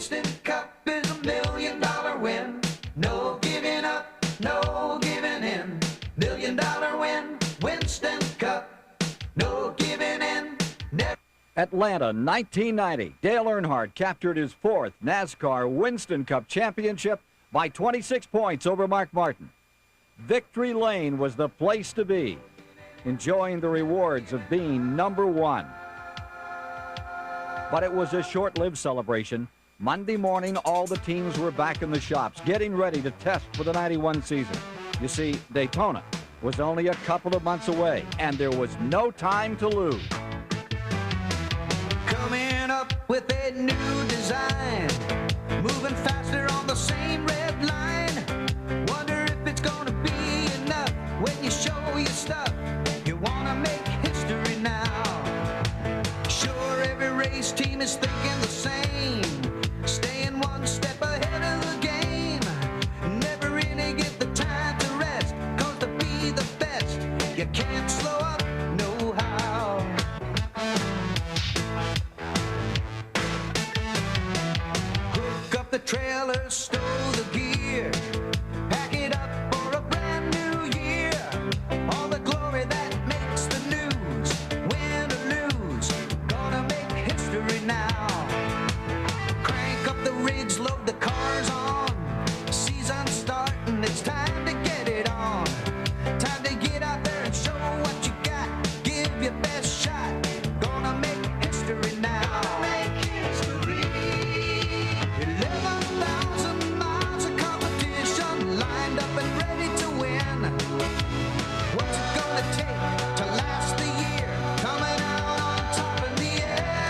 Winston Cup is $1 million win. No giving up, no giving in. $1 million win, Winston Cup. No giving in, never. Atlanta, 1990. Dale Earnhardt captured his 4th NASCAR Winston Cup championship by 26 points over Mark Martin. Victory Lane was the place to be, enjoying the rewards of being #1. But it was a short-lived celebration. Monday morning, all the teams were back in the shops, getting ready to test for the '91 season. You see, Daytona was only a couple of months away, and there was no time to lose. Coming up with a new design, moving faster on the same red line. Wonder if it's gonna be enough when you show your stuff. You wanna make history now. Sure, every race team is thinking the same, staying one step ahead of the game. Never really get the time to rest, 'cause to be the best, you can't slow up, no how. Hook up the trailer, stow the gear, pack it up for a brand new year. All the glory that makes the news, win or lose, gonna make history now. Crank up the rigs, load the cars on, season's starting, it's time to get it on. Time to get out there and show what you got, give your best shot, gonna make history now. Make history. 11,000 miles of competition lined up and ready to win. What's it gonna take to last the year, coming out on top in the end?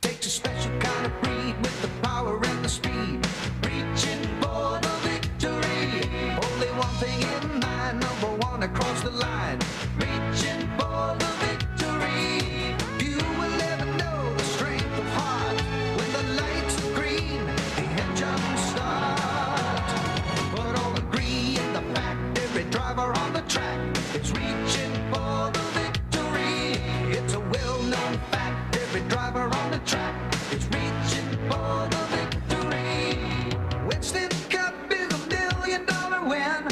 Takes a special kind of breed with the power and the speed, reaching for the victory. Only one thing in mind, #1 across the line, reaching for the victory. You will never know the strength of heart when the lights are green, the engines start. But all agree in the fact, every driver on the track is reaching for the victory. It's a well-known fact, every driver on the track is reaching for the victory. Winston Cup is $1 million win,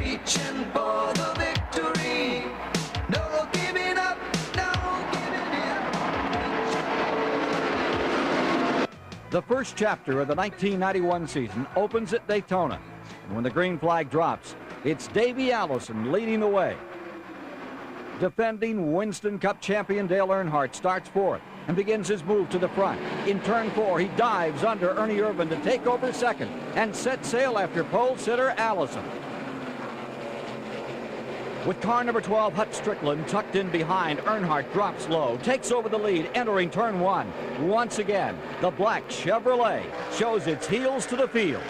reaching for the victory. No giving up, no giving in. The first chapter of the 1991 season opens at Daytona. And when the green flag drops, it's Davey Allison leading the way. Defending Winston Cup champion Dale Earnhardt starts 4th and begins his move to the front. In turn 4, he dives under Ernie Irvan to take over 2nd and set sail after pole sitter Allison. With car number 12, Hut Strickland, tucked in behind, Earnhardt drops low, takes over the lead, entering turn 1. Once again, the black Chevrolet shows its heels to the field.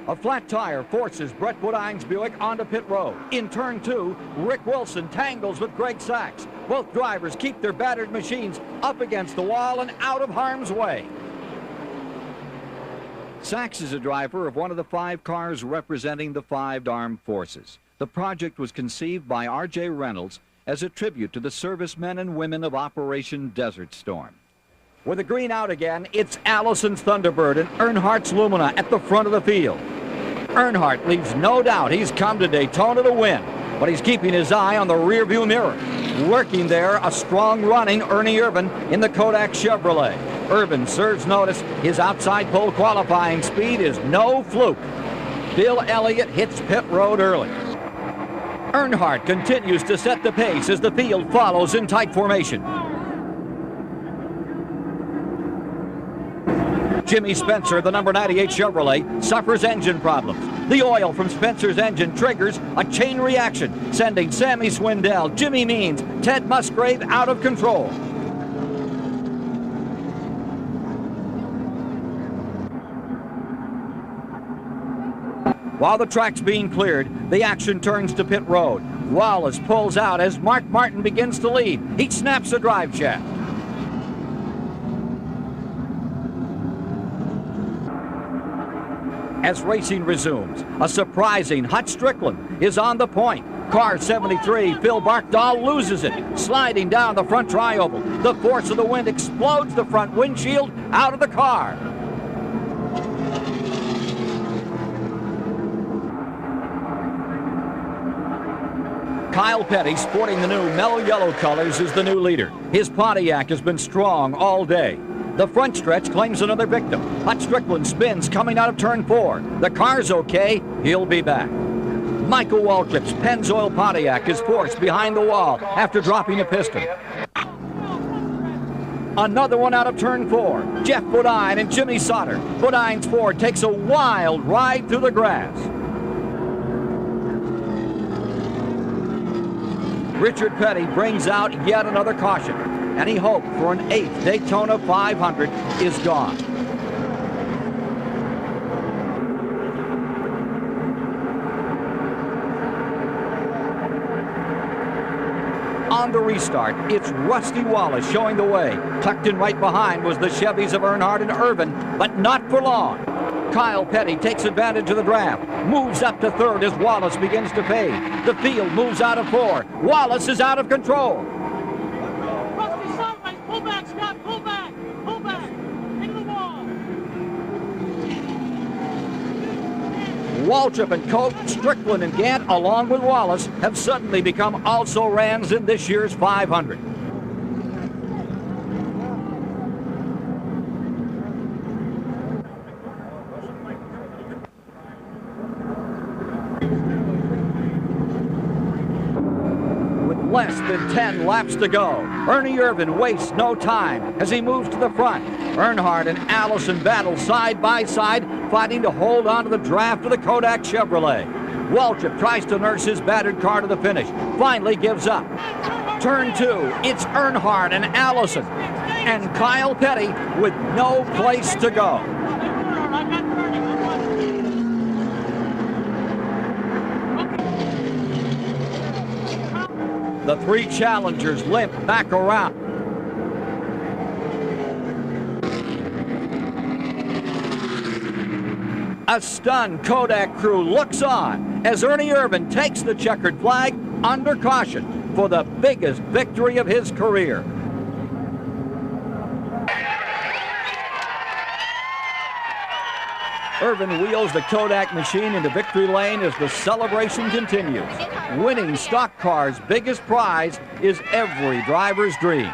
A flat tire forces Brett Woodines' Buick onto pit road. In turn 2, Rick Wilson tangles with Greg Sachs. Both drivers keep their battered machines up against the wall and out of harm's way. Sachs is a driver of one of the 5 cars representing the 5 armed forces. The project was conceived by R.J. Reynolds as a tribute to the servicemen and women of Operation Desert Storm. With the green out again, it's Allison's Thunderbird and Earnhardt's Lumina at the front of the field. Earnhardt leaves no doubt he's come to Daytona to win, but he's keeping his eye on the rearview mirror. Working there, a strong running Ernie Irvan in the Kodak Chevrolet. Irvan serves notice his outside pole qualifying speed is no fluke. Bill Elliott hits pit road early. Earnhardt continues to set the pace as the field follows in tight formation. Jimmy Spencer, the number 98 Chevrolet, suffers engine problems. The oil from Spencer's engine triggers a chain reaction, sending Sammy Swindell, Jimmy Means, Ted Musgrave out of control. While the track's being cleared, the action turns to pit road. Wallace pulls out as Mark Martin begins to lead. He snaps the drive shaft. As racing resumes, a surprising Hut Strickland is on the point. Car 73, Phil Barkdahl loses it, sliding down the front tri-oval. The force of the wind explodes the front windshield out of the car. Kyle Petty, sporting the new mellow yellow colors, is the new leader. His Pontiac has been strong all day. The front stretch claims another victim. Hut Strickland spins coming out of turn 4. The car's okay. He'll be back. Michael Waltrip's Pennzoil Pontiac is forced behind the wall after dropping a piston. Another one out of turn 4. Jeff Bodine and Jimmy Sauter. Bodine's Ford takes a wild ride through the grass. Richard Petty brings out yet another caution. Any hope for an 8th Daytona 500 is gone. On the restart, it's Rusty Wallace showing the way. Tucked in right behind was the Chevys of Earnhardt and Irvin, but not for long. Kyle Petty takes advantage of the draft, moves up to 3rd as Wallace begins to fade. The field moves out of 4. Wallace is out of control. Rusty sideways, pull back, Scott, pull back, into the wall. Waltrip and Cope, Strickland and Gant, along with Wallace, have suddenly become also-rans in this year's 500. Less than 10 laps to go. Ernie Irvan wastes no time as he moves to the front. Earnhardt and Allison battle side by side, fighting to hold on to the draft of the Kodak Chevrolet. Waltrip tries to nurse his battered car to the finish, finally gives up. Turn 2, it's Earnhardt and Allison, and Kyle Petty with no place to go. The 3 challengers limp back around. A stunned Kodak crew looks on as Ernie Irvan takes the checkered flag under caution for the biggest victory of his career. Irvan wheels the Kodak machine into victory lane as the celebration continues. Winning stock car's biggest prize is every driver's dream.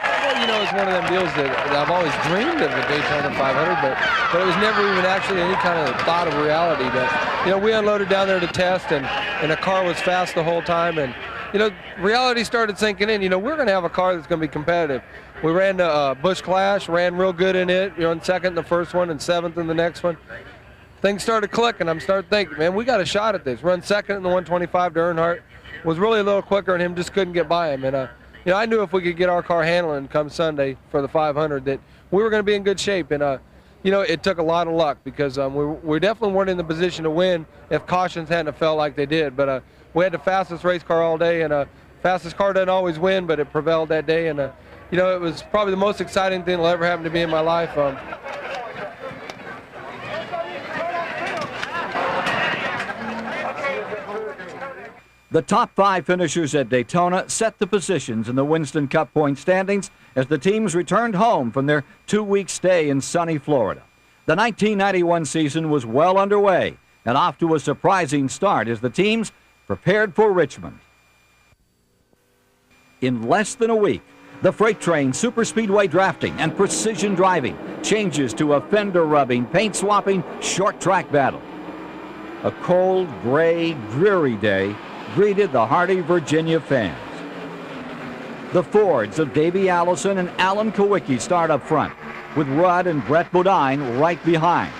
Well, you know, it's one of them deals that I've always dreamed of the Daytona 500, but it was never even actually any kind of thought of reality. But, you know, we unloaded down there to test, and the car was fast the whole time, and, you know, reality started sinking in. You know, we're going to have a car that's going to be competitive. We ran the Busch Clash, ran real good in it, you know, in 2nd in the first one and 7th in the next one. Things started clicking. I'm starting to think, man, we got a shot at this. Run 2nd in the 125 to Earnhardt. Was really a little quicker, and him just couldn't get by him. And, you know, I knew if we could get our car handling come Sunday for the 500 that we were going to be in good shape. And, you know, it took a lot of luck because we definitely weren't in the position to win if cautions hadn't have felt like they did. But we had the fastest race car all day, and fastest car doesn't always win, but it prevailed that day. And, you know, it was probably the most exciting thing that'll ever happen to me in my life. The top 5 finishers at Daytona set the positions in the Winston Cup point standings as the teams returned home from their 2-week stay in sunny Florida. The 1991 season was well underway and off to a surprising start as the teams prepared for Richmond. In less than a week, the freight train superspeedway drafting and precision driving changes to a fender rubbing, paint swapping, short track battle. A cold, gray, dreary day greeted the hardy Virginia fans. The Fords of Davey Allison and Alan Kowicki start up front, with Rudd and Brett Bodine right behind.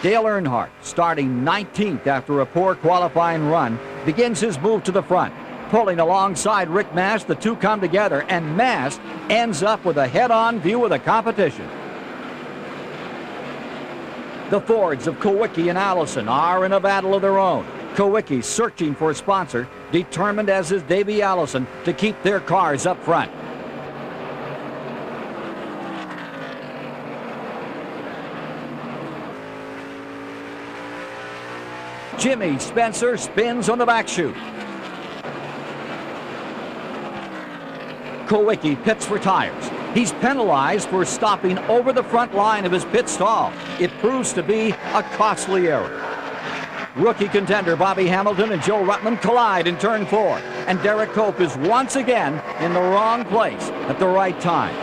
Dale Earnhardt, starting 19th after a poor qualifying run, begins his move to the front. Pulling alongside Rick Mast, the two come together, and Mast ends up with a head-on view of the competition. The Fords of Kowicki and Allison are in a battle of their own. Kowicki searching for a sponsor, determined as is Davey Allison to keep their cars up front. Jimmy Spencer spins on the back chute. Kowicki pits for tires. He's penalized for stopping over the front line of his pit stall. It proves to be a costly error. Rookie contender Bobby Hamilton and Joe Ruttman collide in turn 4, and Derek Cope is once again in the wrong place at the right time.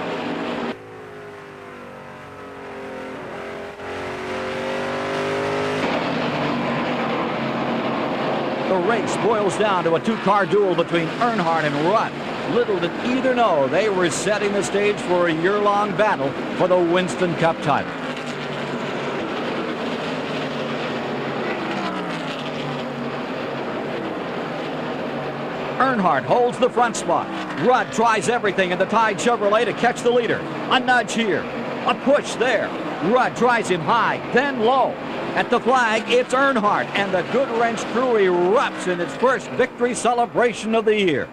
The race boils down to a two-car duel between Earnhardt and Rudd. Little did either know they were setting the stage for a year-long battle for the Winston Cup title. Earnhardt holds the front spot. Rudd tries everything in the Tide Chevrolet to catch the leader. A nudge here, a push there. Rudd tries him high, then low. At the flag, it's Earnhardt, and the Good Wrench crew erupts in its first victory celebration of the year.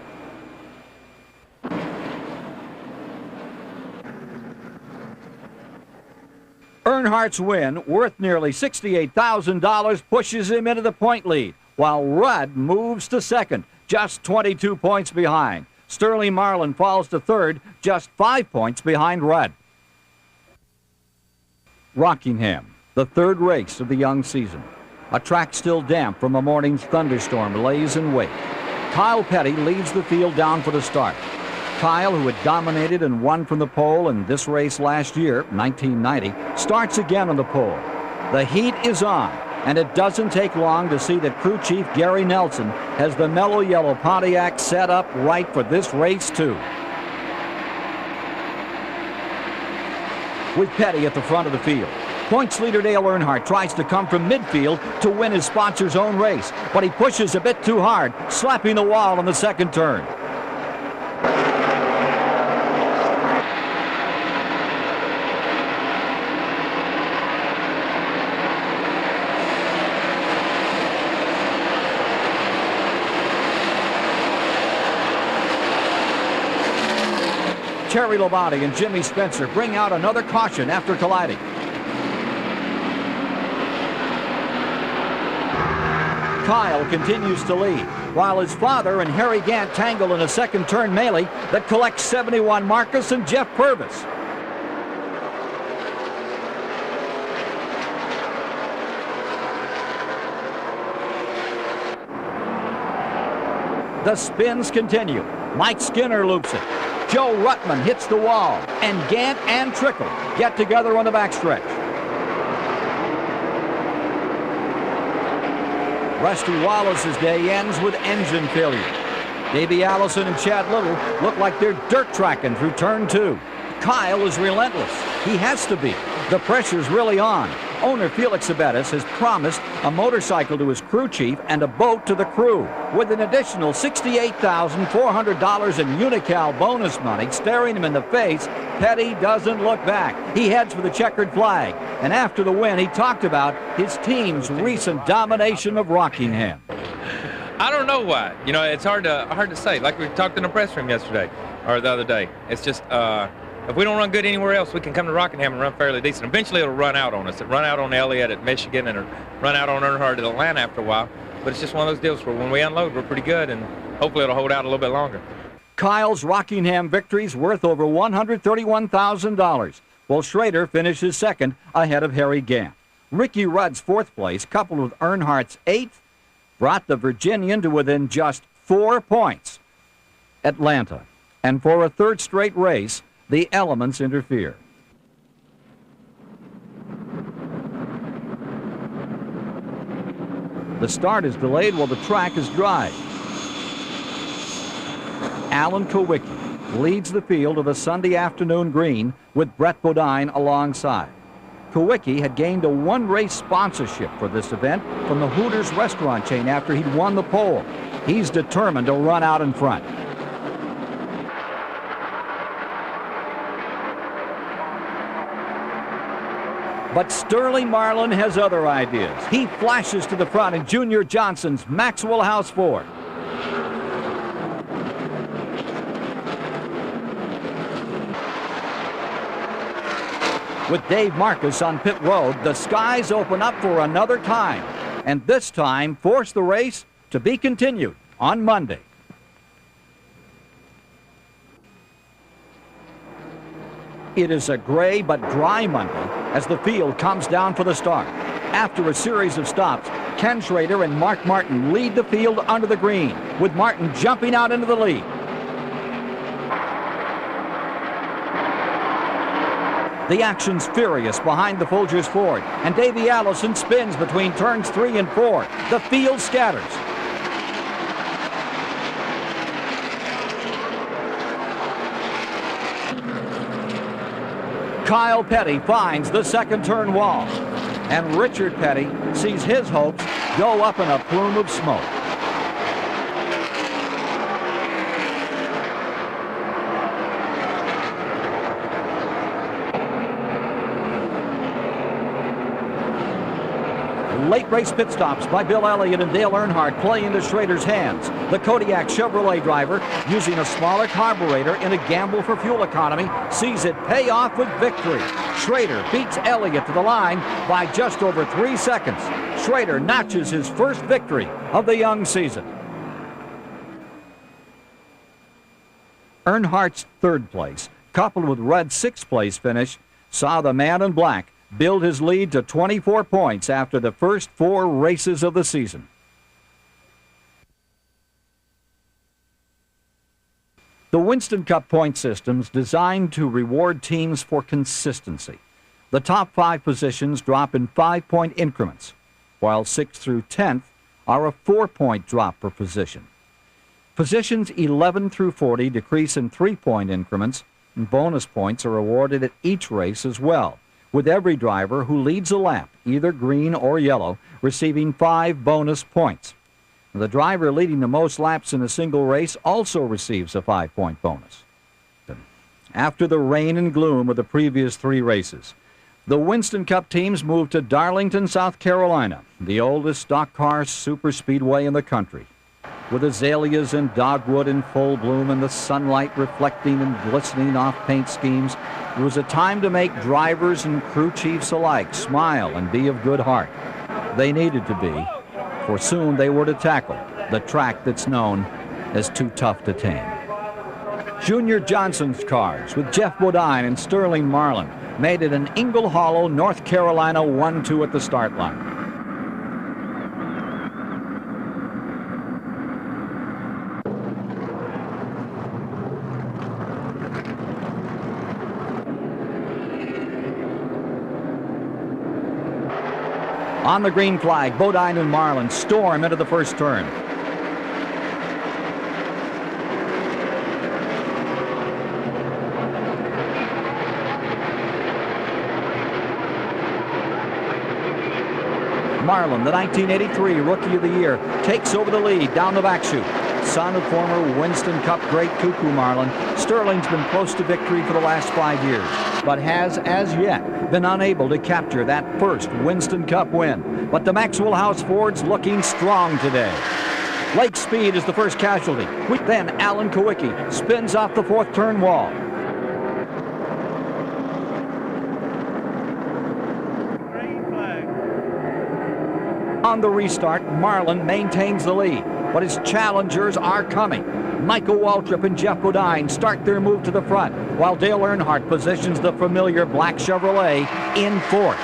Earnhardt's win, worth nearly $68,000, pushes him into the point lead, while Rudd moves to second, just 22 points behind. Sterling Marlin falls to third, just 5 points behind Rudd. Rockingham, the third race of the young season. A track still damp from a morning's thunderstorm lays in wait. Kyle Petty leads the field down for the start. Kyle, who had dominated and won from the pole in this race last year, 1990, starts again on the pole. The heat is on, and it doesn't take long to see that crew chief Gary Nelson has the mellow yellow Pontiac set up right for this race too. With Petty at the front of the field, points leader Dale Earnhardt tries to come from midfield to win his sponsor's own race, but he pushes a bit too hard, slapping the wall on the second turn. Terry Labonte and Jimmy Spencer bring out another caution after colliding. Kyle continues to lead, while his father and Harry Gant tangle in a second turn melee that collects 71 Marcus and Jeff Purvis. The spins continue. Mike Skinner loops it. Joe Ruttman hits the wall, and Gant and Trickle get together on the backstretch. Rusty Wallace's day ends with engine failure. Davey Allison and Chad Little look like they're dirt tracking through turn 2. Kyle is relentless. He has to be. The pressure's really on. Owner Felix Abetis has promised a motorcycle to his crew chief and a boat to the crew. With an additional $68,400 in Unical bonus money staring him in the face, Petty doesn't look back. He heads for the checkered flag. And after the win, he talked about his team's recent domination of Rockingham. I don't know why. You know, it's hard to say. Like we talked in the press room yesterday, or the other day. It's just, if we don't run good anywhere else, we can come to Rockingham and run fairly decent. Eventually, it'll run out on us. It'll run out on Elliott at Michigan, and it'll run out on Earnhardt at Atlanta after a while. But it's just one of those deals where when we unload, we're pretty good, and hopefully it'll hold out a little bit longer. Kyle's Rockingham victory's worth over $131,000, while Schrader finishes second ahead of Harry Gant. Ricky Rudd's fourth place, coupled with Earnhardt's eighth, brought the Virginian to within just 4 points. Atlanta. And for a third straight race, the elements interfere. The start is delayed while the track is dry. Alan Kowicki leads the field of the Sunday afternoon green with Brett Bodine alongside. Kowicki had gained a one-race sponsorship for this event from the Hooters restaurant chain after he'd won the pole. He's determined to run out in front. But Sterling Marlin has other ideas. He flashes to the front in Junior Johnson's Maxwell House Ford. With Dave Marcus on pit road, the skies open up for another time. and this time forced the race to be continued on Monday. It is a gray but dry Monday as the field comes down for the start. After a series of stops, Ken Schrader and Mark Martin lead the field under the green, with Martin jumping out into the lead. The action's furious behind the Folgers Ford, and Davey Allison spins between turns 3 and 4. The field scatters. Kyle Petty finds the second turn wall, and Richard Petty sees his hopes go up in a plume of smoke. Late race pit stops by Bill Elliott and Dale Earnhardt play into Schrader's hands. The Kodiak Chevrolet driver, using a smaller carburetor in a gamble for fuel economy, sees it pay off with victory. Schrader beats Elliott to the line by just over 3 seconds. Schrader notches his first victory of the young season. Earnhardt's third place, coupled with Rudd's sixth place finish, saw the man in black build his lead to 24 points after the first 4 races of the season. The Winston Cup point system's designed to reward teams for consistency. The top 5 positions drop in 5-point increments, while 6th through 10th are a 4-point drop per position. Positions 11 through 40 decrease in 3-point increments, and bonus points are awarded at each race as well, with every driver who leads a lap, either green or yellow, receiving 5 bonus points. The driver leading the most laps in a single race also receives a 5-point bonus. After the rain and gloom of the previous 3 races, the Winston Cup teams moved to Darlington, South Carolina, the oldest stock car superspeedway in the country. With azaleas and dogwood in full bloom and the sunlight reflecting and glistening off paint schemes, it was a time to make drivers and crew chiefs alike smile and be of good heart. They needed to be, for soon they were to tackle the track that's known as Too Tough to Tame. Junior Johnson's cars, with Jeff Bodine and Sterling Marlin, made it in Ingle Hollow, North Carolina 1-2 at the start line. On the green flag, Bodine and Marlin storm into the first turn. Marlin, the 1983 Rookie of the Year, takes over the lead down the back chute. Son of former Winston Cup great Cuckoo Marlin, Sterling's been close to victory for the last 5 years, but has, as yet, been unable to capture that first Winston Cup win. But the Maxwell House Ford's looking strong today. Lake Speed is the first casualty. Then Alan Kowicki spins off the 4th turn wall. On the restart, Marlin maintains the lead, but his challengers are coming. Michael Waltrip and Jeff Bodine start their move to the front, while Dale Earnhardt positions the familiar black Chevrolet in 4th.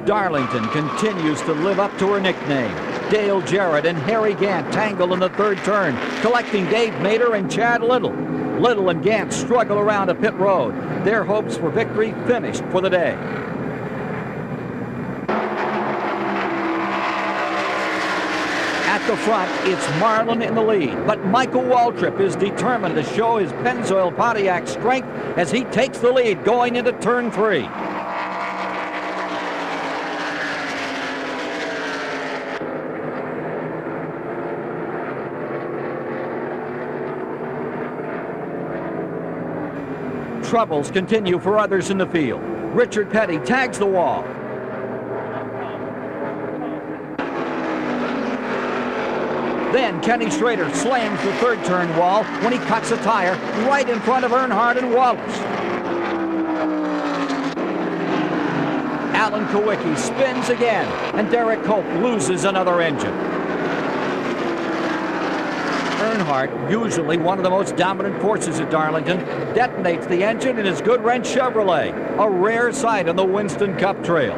Darlington continues to live up to her nickname. Dale Jarrett and Harry Gant tangle in the 3rd turn, collecting Dave Mader and Chad Little. Little and Gant struggle around a pit road. Their hopes for victory finished for the day. At the front, it's Marlin in the lead, but Michael Waltrip is determined to show his Pennzoil Pontiac strength as he takes the lead going into turn 3. Troubles continue for others in the field. Richard Petty tags the wall. Then Kenny Schrader slams the 3rd turn wall when he cuts a tire right in front of Earnhardt and Wallace. Alan Kowicki spins again, and Derek Cope loses another engine. Earnhardt, usually one of the most dominant forces at Darlington, detonates the engine in his Good Wrench Chevrolet, a rare sight on the Winston Cup trail.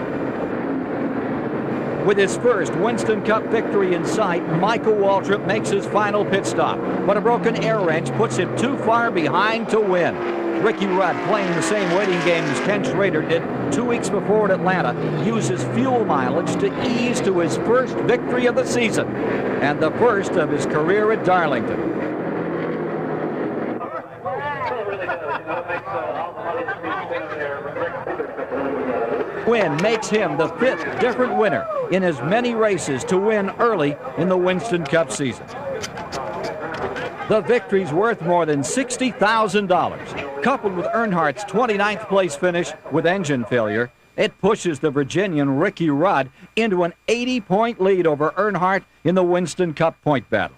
With his first Winston Cup victory in sight, Michael Waltrip makes his final pit stop, but a broken air wrench puts him too far behind to win. Ricky Rudd, playing the same waiting game as Ken Schrader did 2 weeks before at Atlanta, uses fuel mileage to ease to his first victory of the season and the first of his career at Darlington. Win makes him the 5th different winner in as many races to win early in the Winston Cup season. The victory's worth more than $60,000. Coupled with Earnhardt's 29th place finish with engine failure, it pushes the Virginian Ricky Rudd into an 80-point lead over Earnhardt in the Winston Cup point battle.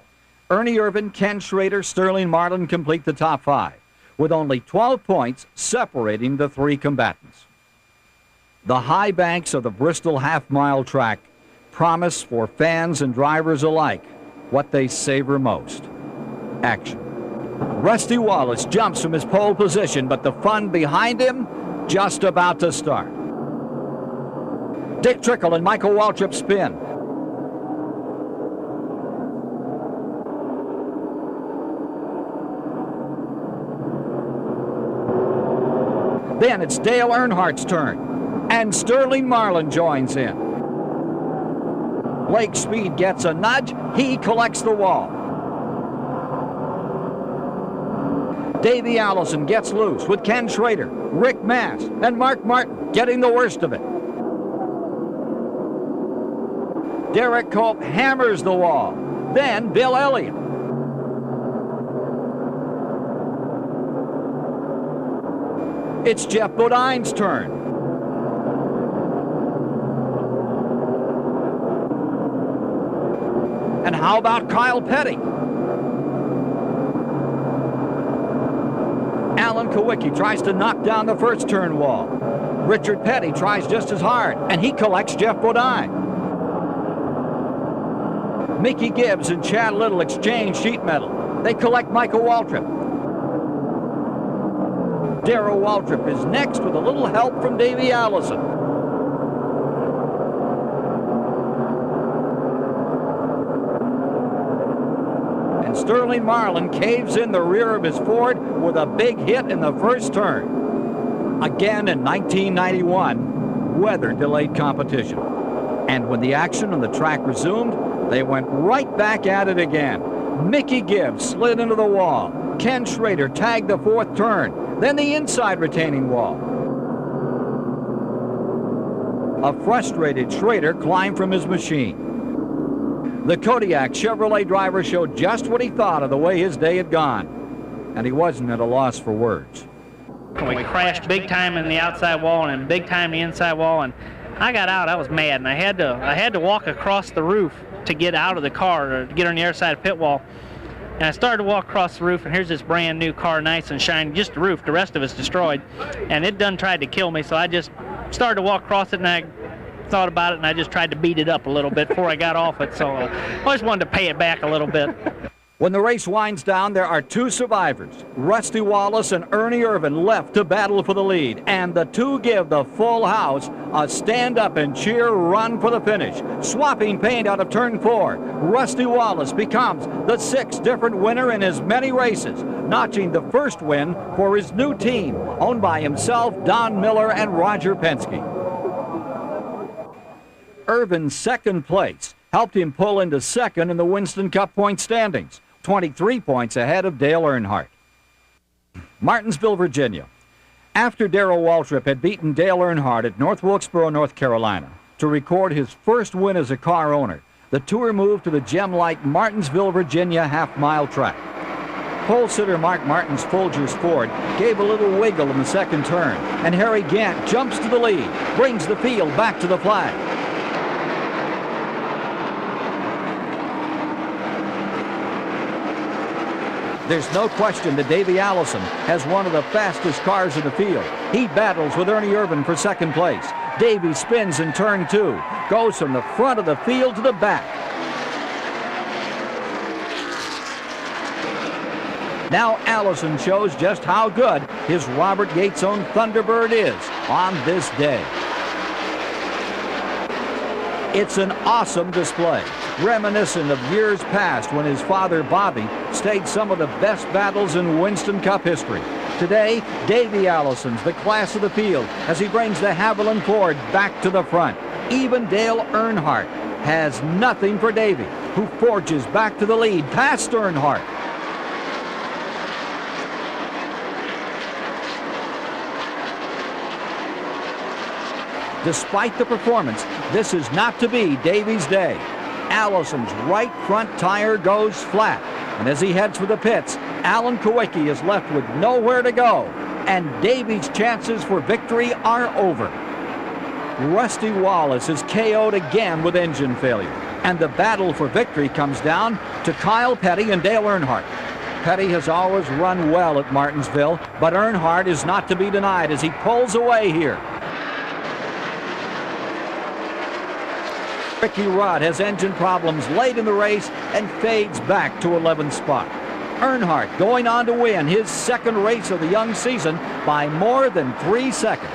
Ernie Irvan, Ken Schrader, Sterling Marlin complete the top 5, with only 12 points separating the 3 combatants. The high banks of the Bristol half-mile track promise for fans and drivers alike what they savor most: action. Rusty Wallace jumps from his pole position, but the fun behind him just about to start. Dick Trickle and Michael Waltrip spin. Then it's Dale Earnhardt's turn, and Sterling Marlin joins in. Blake Speed gets a nudge. He collects the wall. Davey Allison gets loose with Ken Schrader, Rick Mass, and Mark Martin getting the worst of it. Derek Cope hammers the wall. Then Bill Elliott. It's Jeff Bodine's turn. And how about Kyle Petty? Alan Kowicki tries to knock down the first turn wall. Richard Petty tries just as hard, and he collects Jeff Bodine. Mickey Gibbs and Chad Little exchange sheet metal. They collect Michael Waltrip. Darrell Waltrip is next with a little help from Davey Allison. And Sterling Marlin caves in the rear of his Ford with a big hit in the first turn. Again in 1991, weather delayed competition. And when the action on the track resumed, they went right back at it again. Mickey Gibbs slid into the wall. Ken Schrader tagged the 4th turn, then the inside retaining wall. A frustrated Schrader climbed from his machine. The Kodiak Chevrolet driver showed just what he thought of the way his day had gone, and he wasn't at a loss for words. We crashed big time in the outside wall and big time the inside wall, and I got out. I was mad, and I had to walk across the roof to get out of the car, or to get on the other side of the pit wall. And I started to walk across the roof, and here's this brand new car, nice and shiny, just the roof. The rest of it's destroyed, and it done tried to kill me. So I just started to walk across it, and I thought about it, and I just tried to beat it up a little bit before I got off it. So I just wanted to pay it back a little bit. When the race winds down, there are 2 survivors. Rusty Wallace and Ernie Irvan left to battle for the lead, and the 2 give the full house a stand-up-and-cheer run for the finish. Swapping paint out of turn 4, Rusty Wallace becomes the 6th different winner in as many races, notching the first win for his new team, owned by himself, Don Miller, and Roger Penske. Irvan's 2nd place helped him pull into 2nd in the Winston Cup point standings, 23 points ahead of Dale Earnhardt. Martinsville, Virginia. After Darrell Waltrip had beaten Dale Earnhardt at North Wilkesboro, North Carolina, to record his first win as a car owner, the tour moved to the gem-like Martinsville, Virginia half-mile track. Pole sitter Mark Martin's Folgers Ford gave a little wiggle in the 2nd turn, and Harry Gant jumps to the lead, brings the field back to the flag. There's no question that Davey Allison has one of the fastest cars in the field. He battles with Ernie Irvan for 2nd place. Davey spins in turn 2, goes from the front of the field to the back. Now Allison shows just how good his Robert Yates' own Thunderbird is on this day. It's an awesome display, reminiscent of years past when his father Bobby staged some of the best battles in Winston Cup history. Today, Davey Allison's the class of the field as he brings de Havilland Ford back to the front. Even Dale Earnhardt has nothing for Davey, who forges back to the lead past Earnhardt. Despite the performance, this is not to be Davey's day. Allison's right front tire goes flat, and as he heads for the pits, Alan Kowicki is left with nowhere to go, and Davey's chances for victory are over. Rusty Wallace is KO'd again with engine failure, and the battle for victory comes down to Kyle Petty and Dale Earnhardt. Petty has always run well at Martinsville, but Earnhardt is not to be denied as he pulls away here. Ricky Rudd has engine problems late in the race and fades back to 11th spot. Earnhardt going on to win his second race of the young season by more than 3 seconds.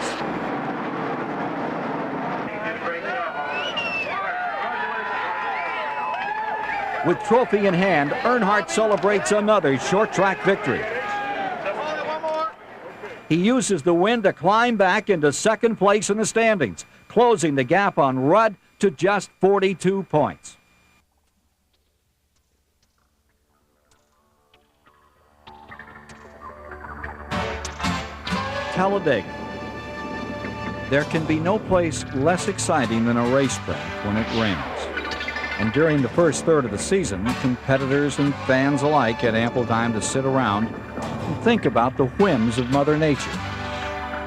With trophy in hand, Earnhardt celebrates another short track victory. He uses the win to climb back into second place in the standings, closing the gap on Rudd to just 42 points. Talladega. There can be no place less exciting than a racetrack when it rains. And during the first third of the season, competitors and fans alike had ample time to sit around and think about the whims of Mother Nature.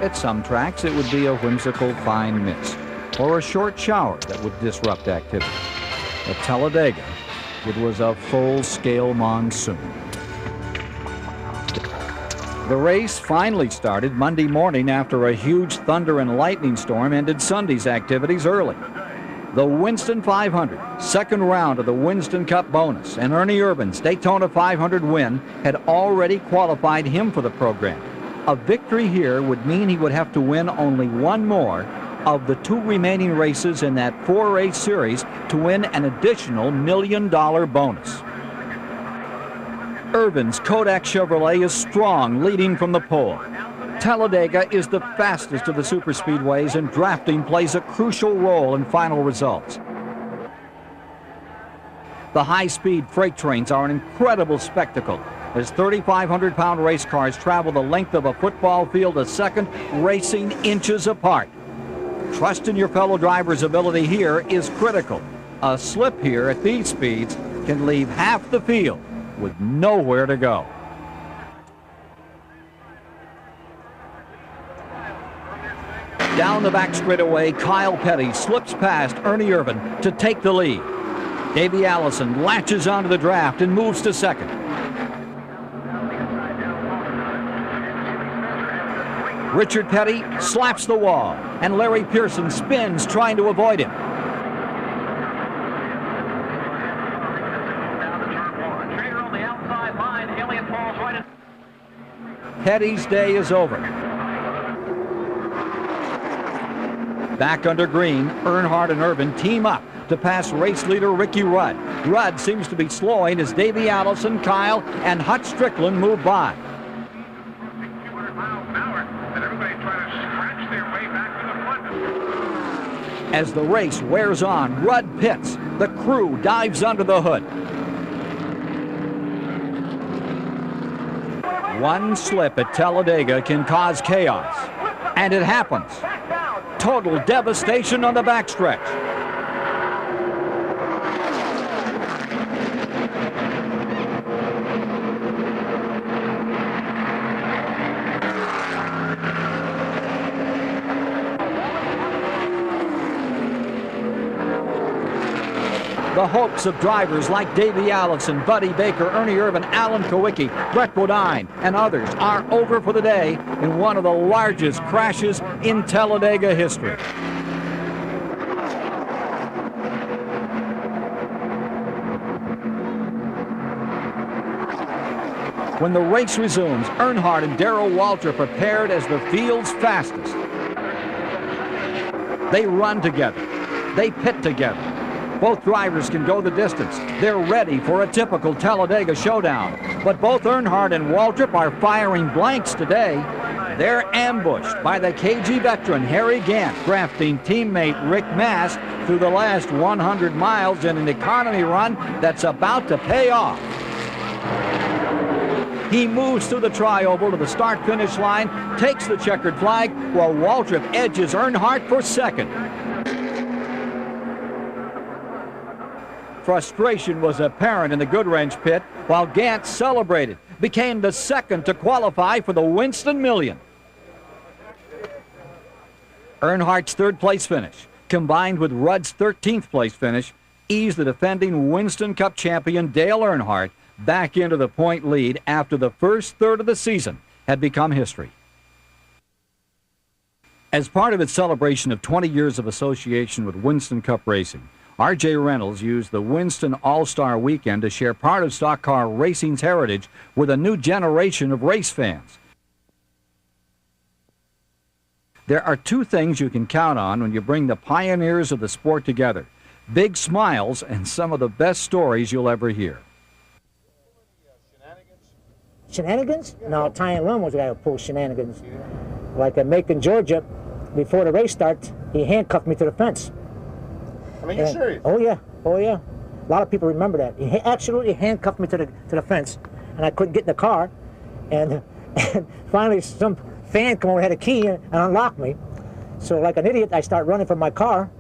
At some tracks, it would be a whimsical fine mist, or a short shower that would disrupt activity. At Talladega, it was a full-scale monsoon. The race finally started Monday morning after a huge thunder and lightning storm ended Sunday's activities early. The Winston 500, second round of the Winston Cup bonus, and Ernie Irvan's Daytona 500 win had already qualified him for the program. A victory here would mean he would have to win only one more of the 2 remaining races in that 4-race series to win an additional $1 million bonus. Irvan's Kodak Chevrolet is strong, leading from the pole. Talladega is the fastest of the superspeedways, and drafting plays a crucial role in final results. The high-speed freight trains are an incredible spectacle as 3,500-pound race cars travel the length of a football field a second, racing inches apart. Trust in your fellow driver's ability here is critical. A slip here at these speeds can leave half the field with nowhere to go. Down the back straightaway, Kyle Petty slips past Ernie Irvan to take the lead. Davey Allison latches onto the draft and moves to second. Richard Petty slaps the wall, and Larry Pearson spins trying to avoid him. Petty's day is over. Back under green, Earnhardt and Irvan team up to pass race leader Ricky Rudd. Rudd seems to be slowing as Davey Allison, Kyle, and Hutch Strickland move by. As the race wears on, Rudd pits. The crew dives under the hood. One slip at Talladega can cause chaos, and it happens. Total devastation on the backstretch. The hopes of drivers like Davey Allison, Buddy Baker, Ernie Irvan, Alan Kowicki, Brett Bodine, and others are over for the day in one of the largest crashes in Talladega history. When the race resumes, Earnhardt and Darrell Waltrip prepared as the field's fastest. They run together. They pit together. Both drivers can go the distance. They're ready for a typical Talladega showdown. But both Earnhardt and Waltrip are firing blanks today. They're ambushed by the KG veteran Harry Gant, drafting teammate Rick Mast through the last 100 miles in an economy run that's about to pay off. He moves through the tri-oval to the start-finish line, takes the checkered flag, while Waltrip edges Earnhardt for second. Frustration was apparent in the Goodwrench pit, while Gant celebrated, became the second to qualify for the Winston Million. Earnhardt's third-place finish, combined with Rudd's 13th place finish, eased the defending Winston Cup champion Dale Earnhardt back into the point lead after the first third of the season had become history. As part of its celebration of 20 years of association with Winston Cup racing, R.J. Reynolds used the Winston All-Star Weekend to share part of stock car racing's heritage with a new generation of race fans. There are two things you can count on when you bring the pioneers of the sport together: big smiles and some of the best stories you'll ever hear. Shenanigans? No, Ty and Lund was the guy who pulled shenanigans. Like at Macon, Georgia, before the race starts, he handcuffed me to the fence. I mean, you're serious? Oh yeah, oh yeah. A lot of people remember that. He absolutely handcuffed me to the fence, and I couldn't get in the car. And finally, some fan come over, had a key, and unlocked me. So like an idiot, I start running from my car,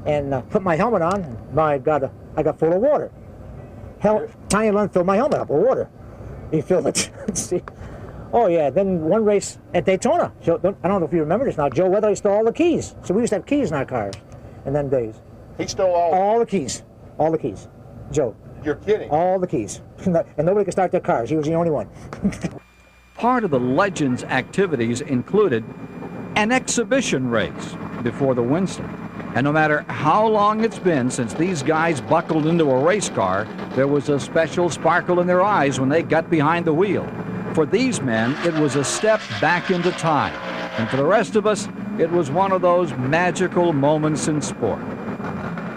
and put my helmet on. And my God, I got full of water. Ty and Lund filled my helmet up with water. He filled it. See? Oh yeah. Then one race at Daytona. I don't know if you remember this now. Joe Weatherly stole all the keys. So we used to have keys in our cars in them days. He stole all the keys. All the keys. Joe. You're kidding. All the keys. And nobody could start their cars. He was the only one. Part of the Legends' activities included an exhibition race before the Winston. And no matter how long it's been since these guys buckled into a race car, there was a special sparkle in their eyes when they got behind the wheel. For these men, it was a step back into time. And for the rest of us, it was one of those magical moments in sport.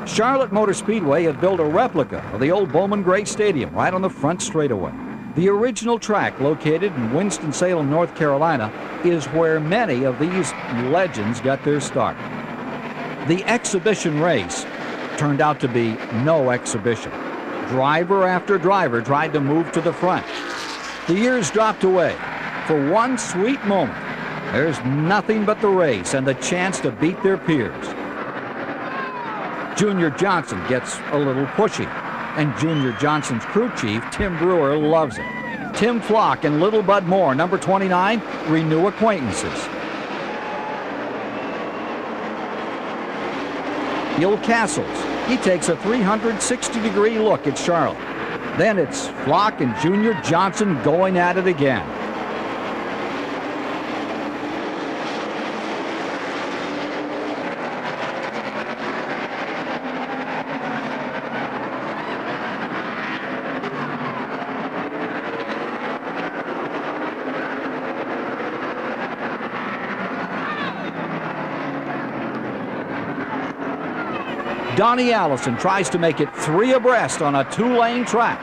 Charlotte Motor Speedway had built a replica of the old Bowman Gray Stadium right on the front straightaway. The original track, located in Winston-Salem, North Carolina, is where many of these legends got their start. The exhibition race turned out to be no exhibition. Driver after driver tried to move to the front. The years dropped away. For one sweet moment, there's nothing but the race and the chance to beat their peers. Junior Johnson gets a little pushy, and Junior Johnson's crew chief, Tim Brewer, loves it. Tim Flock and Little Bud Moore, number 29, renew acquaintances. Gil Castles, he takes a 360-degree look at Charlotte. Then it's Flock and Junior Johnson going at it again. Donnie Allison tries to make it 3 abreast on a 2-lane track.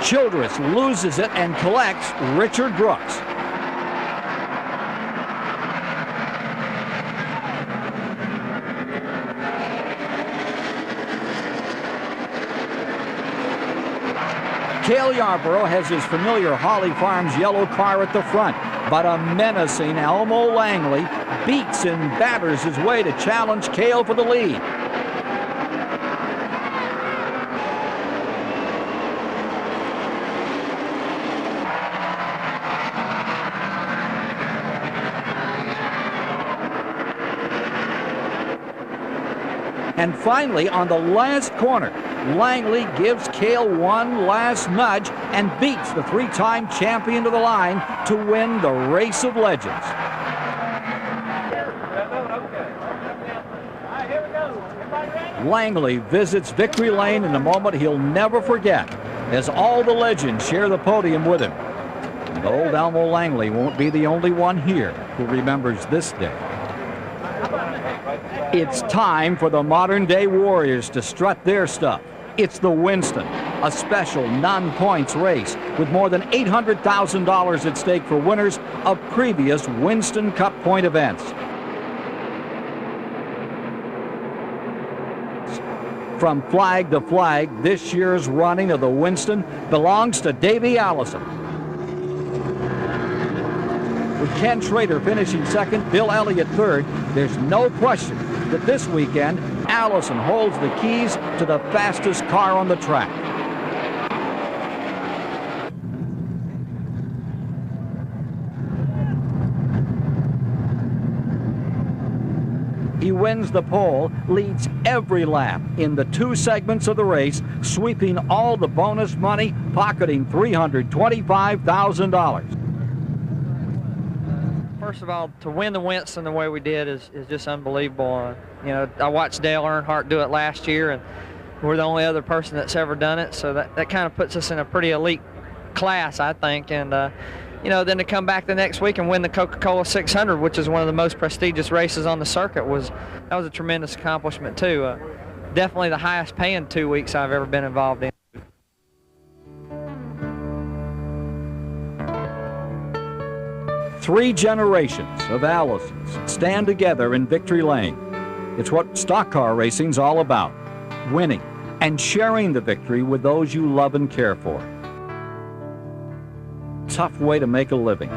Childress loses it and collects Richard Brooks. Cale Yarborough has his familiar Holly Farms yellow car at the front, but a menacing Elmo Langley beats and batters his way to challenge Cale for the lead. And finally, on the last corner, Langley gives Cale one last nudge and beats the 3-time champion to the line to win the Race of Legends. Langley visits victory lane in a moment he'll never forget as all the legends share the podium with him. And old Elmo Langley won't be the only one here who remembers this day. It's time for the modern-day warriors to strut their stuff. It's the Winston, a special non-points race with more than $800,000 at stake for winners of previous Winston Cup point events. From flag to flag, this year's running of the Winston belongs to Davey Allison. With Ken Schrader finishing second, Bill Elliott third, there's no question that this weekend, Allison holds the keys to the fastest car on the track. He wins the pole, leads every lap in the 2 segments of the race, sweeping all the bonus money, pocketing $325,000. First of all, to win the Winston the way we did is just unbelievable. You know, I watched Dale Earnhardt do it last year, and we're the only other person that's ever done it, so that kind of puts us in a pretty elite class, I think. And you know, then to come back the next week and win the Coca-Cola 600, which is one of the most prestigious races on the circuit, that was a tremendous accomplishment too. Definitely the highest paying 2 weeks I've ever been involved in. Three generations of Allisons stand together in victory lane. It's what stock car racing's all about, winning and sharing the victory with those you love and care for. Tough way to make a living.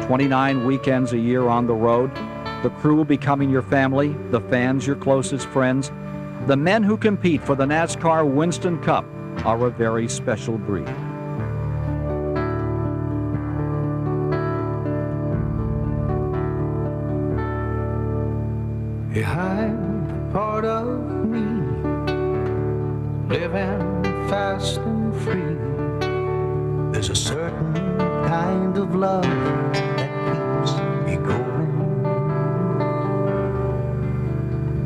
29 weekends a year on the road, the crew becoming your family, the fans your closest friends. The men who compete for the NASCAR Winston Cup are a very special breed. Behind the part of me, living fast and free, there's a certain kind of love that keeps me going.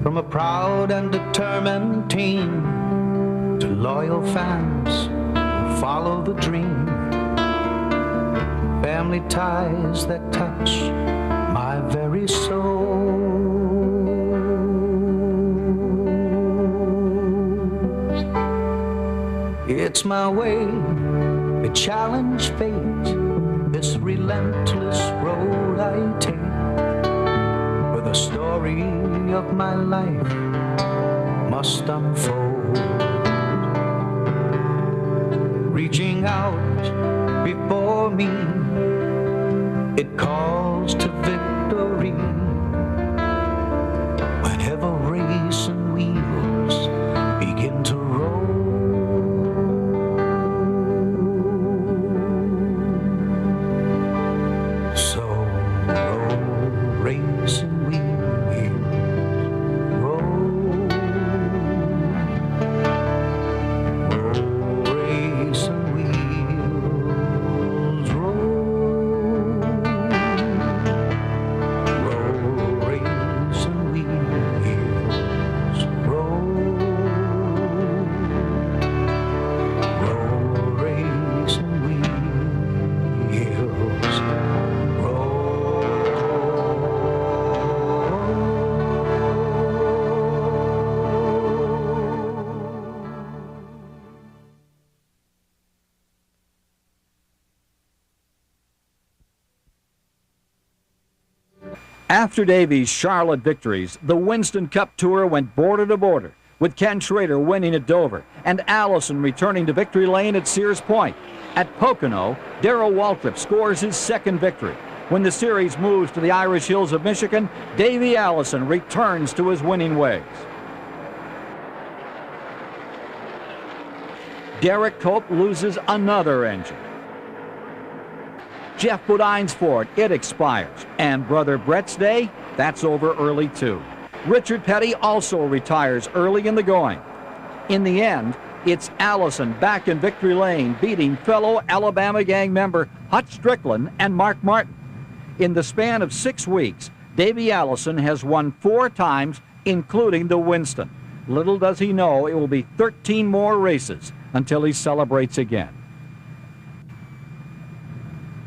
From a proud and determined team to loyal fans who follow the dream, family ties that touch my very soul. It's my way to challenge fate, this relentless road I take, where the story of my life must unfold. Reaching out before me, it calls to victory. Whenever racing wheels begin to roll, so roll, racing wheels, roll, racing wheels, roll, racing wheels, roll, racing wheels, roll. After Davy's Charlotte victories, the Winston Cup Tour went border to border, with Ken Schrader winning at Dover and Allison returning to victory lane at Sears Point. At Pocono, Darrell Waltrip scores his second victory. When the series moves to the Irish Hills of Michigan, Davey Allison returns to his winning ways. Derek Cope loses another engine. Jeff Bodine's Ford, it expires. And Brother Brett's day, that's over early too. Richard Petty also retires early in the going. In the end, it's Allison back in victory lane, beating fellow Alabama gang member Hutch Strickland and Mark Martin. In the span of 6 weeks, Davey Allison has won 4 times including the Winston. Little does he know it will be 13 more races until he celebrates again.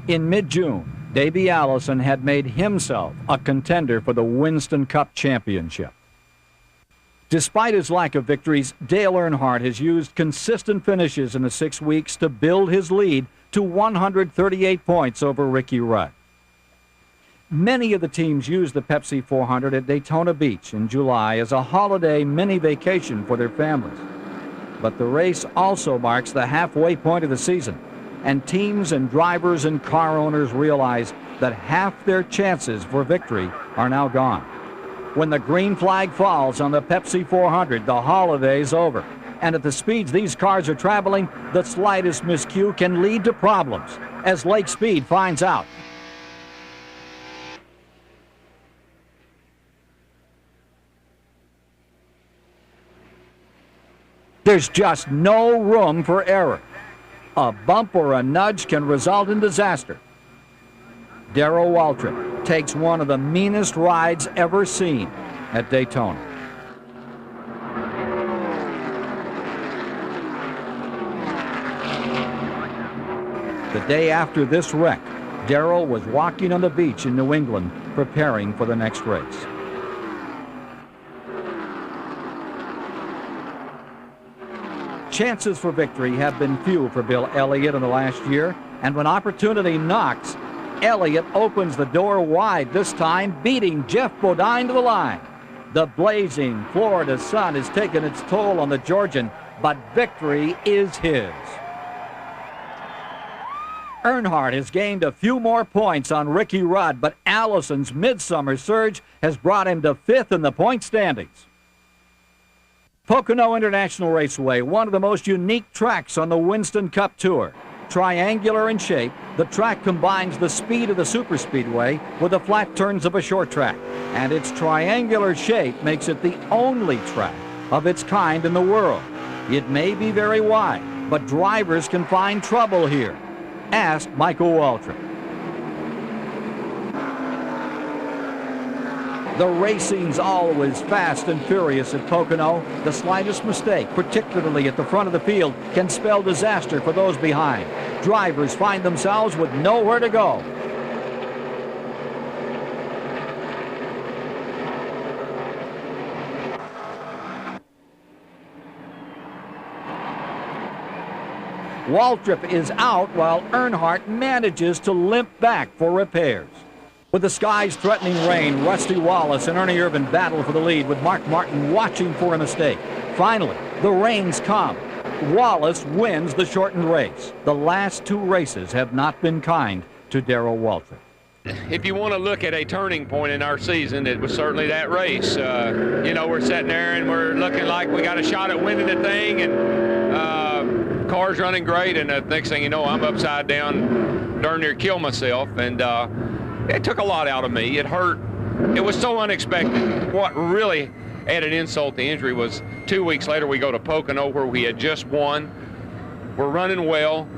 In mid-June, Davey Allison had made himself a contender for the Winston Cup Championship. Despite his lack of victories, Dale Earnhardt has used consistent finishes in the 6 weeks to build his lead to 138 points over Ricky Rudd. Many of the teams use the Pepsi 400 at Daytona Beach in July as a holiday mini vacation for their families. But the race also marks the halfway point of the season, and teams and drivers and car owners realize that half their chances for victory are now gone. When the green flag falls on the Pepsi 400, the holiday's over. And at the speeds these cars are traveling, the slightest miscue can lead to problems, as Lake Speed finds out. There's just no room for error. A bump or a nudge can result in disaster. Darrell Waltrip takes one of the meanest rides ever seen at Daytona. The day after this wreck, Darrell was walking on the beach in New England preparing for the next race. Chances for victory have been few for Bill Elliott in the last year, and when opportunity knocks, Elliott opens the door wide, this time beating Jeff Bodine to the line. The blazing Florida sun has taken its toll on the Georgian, but victory is his. Earnhardt has gained a few more points on Ricky Rudd, but Allison's midsummer surge has brought him to 5th in the point standings. Pocono International Raceway, one of the most unique tracks on the Winston Cup Tour. Triangular in shape, the track combines the speed of the superspeedway with the flat turns of a short track. And its triangular shape makes it the only track of its kind in the world. It may be very wide, but drivers can find trouble here. Ask Michael Waltrip. The racing's always fast and furious at Pocono. The slightest mistake, particularly at the front of the field, can spell disaster for those behind. Drivers find themselves with nowhere to go. Waltrip is out while Earnhardt manages to limp back for repairs. With the skies threatening rain, Rusty Wallace and Ernie Irvin battle for the lead with Mark Martin watching for a mistake. Finally, the rains come. Wallace wins the shortened race. The last 2 races have not been kind to Darrell Waltrip. If you want to look at a turning point in our season, it was certainly that race. You know, we're sitting there and we're looking like we got a shot at winning the thing, and car's running great, and the next thing you know, I'm upside down, darn near kill myself, and it took a lot out of me. It hurt. It was so unexpected. What really added insult to injury was 2 weeks later we go to Pocono where we had just won. We're running well,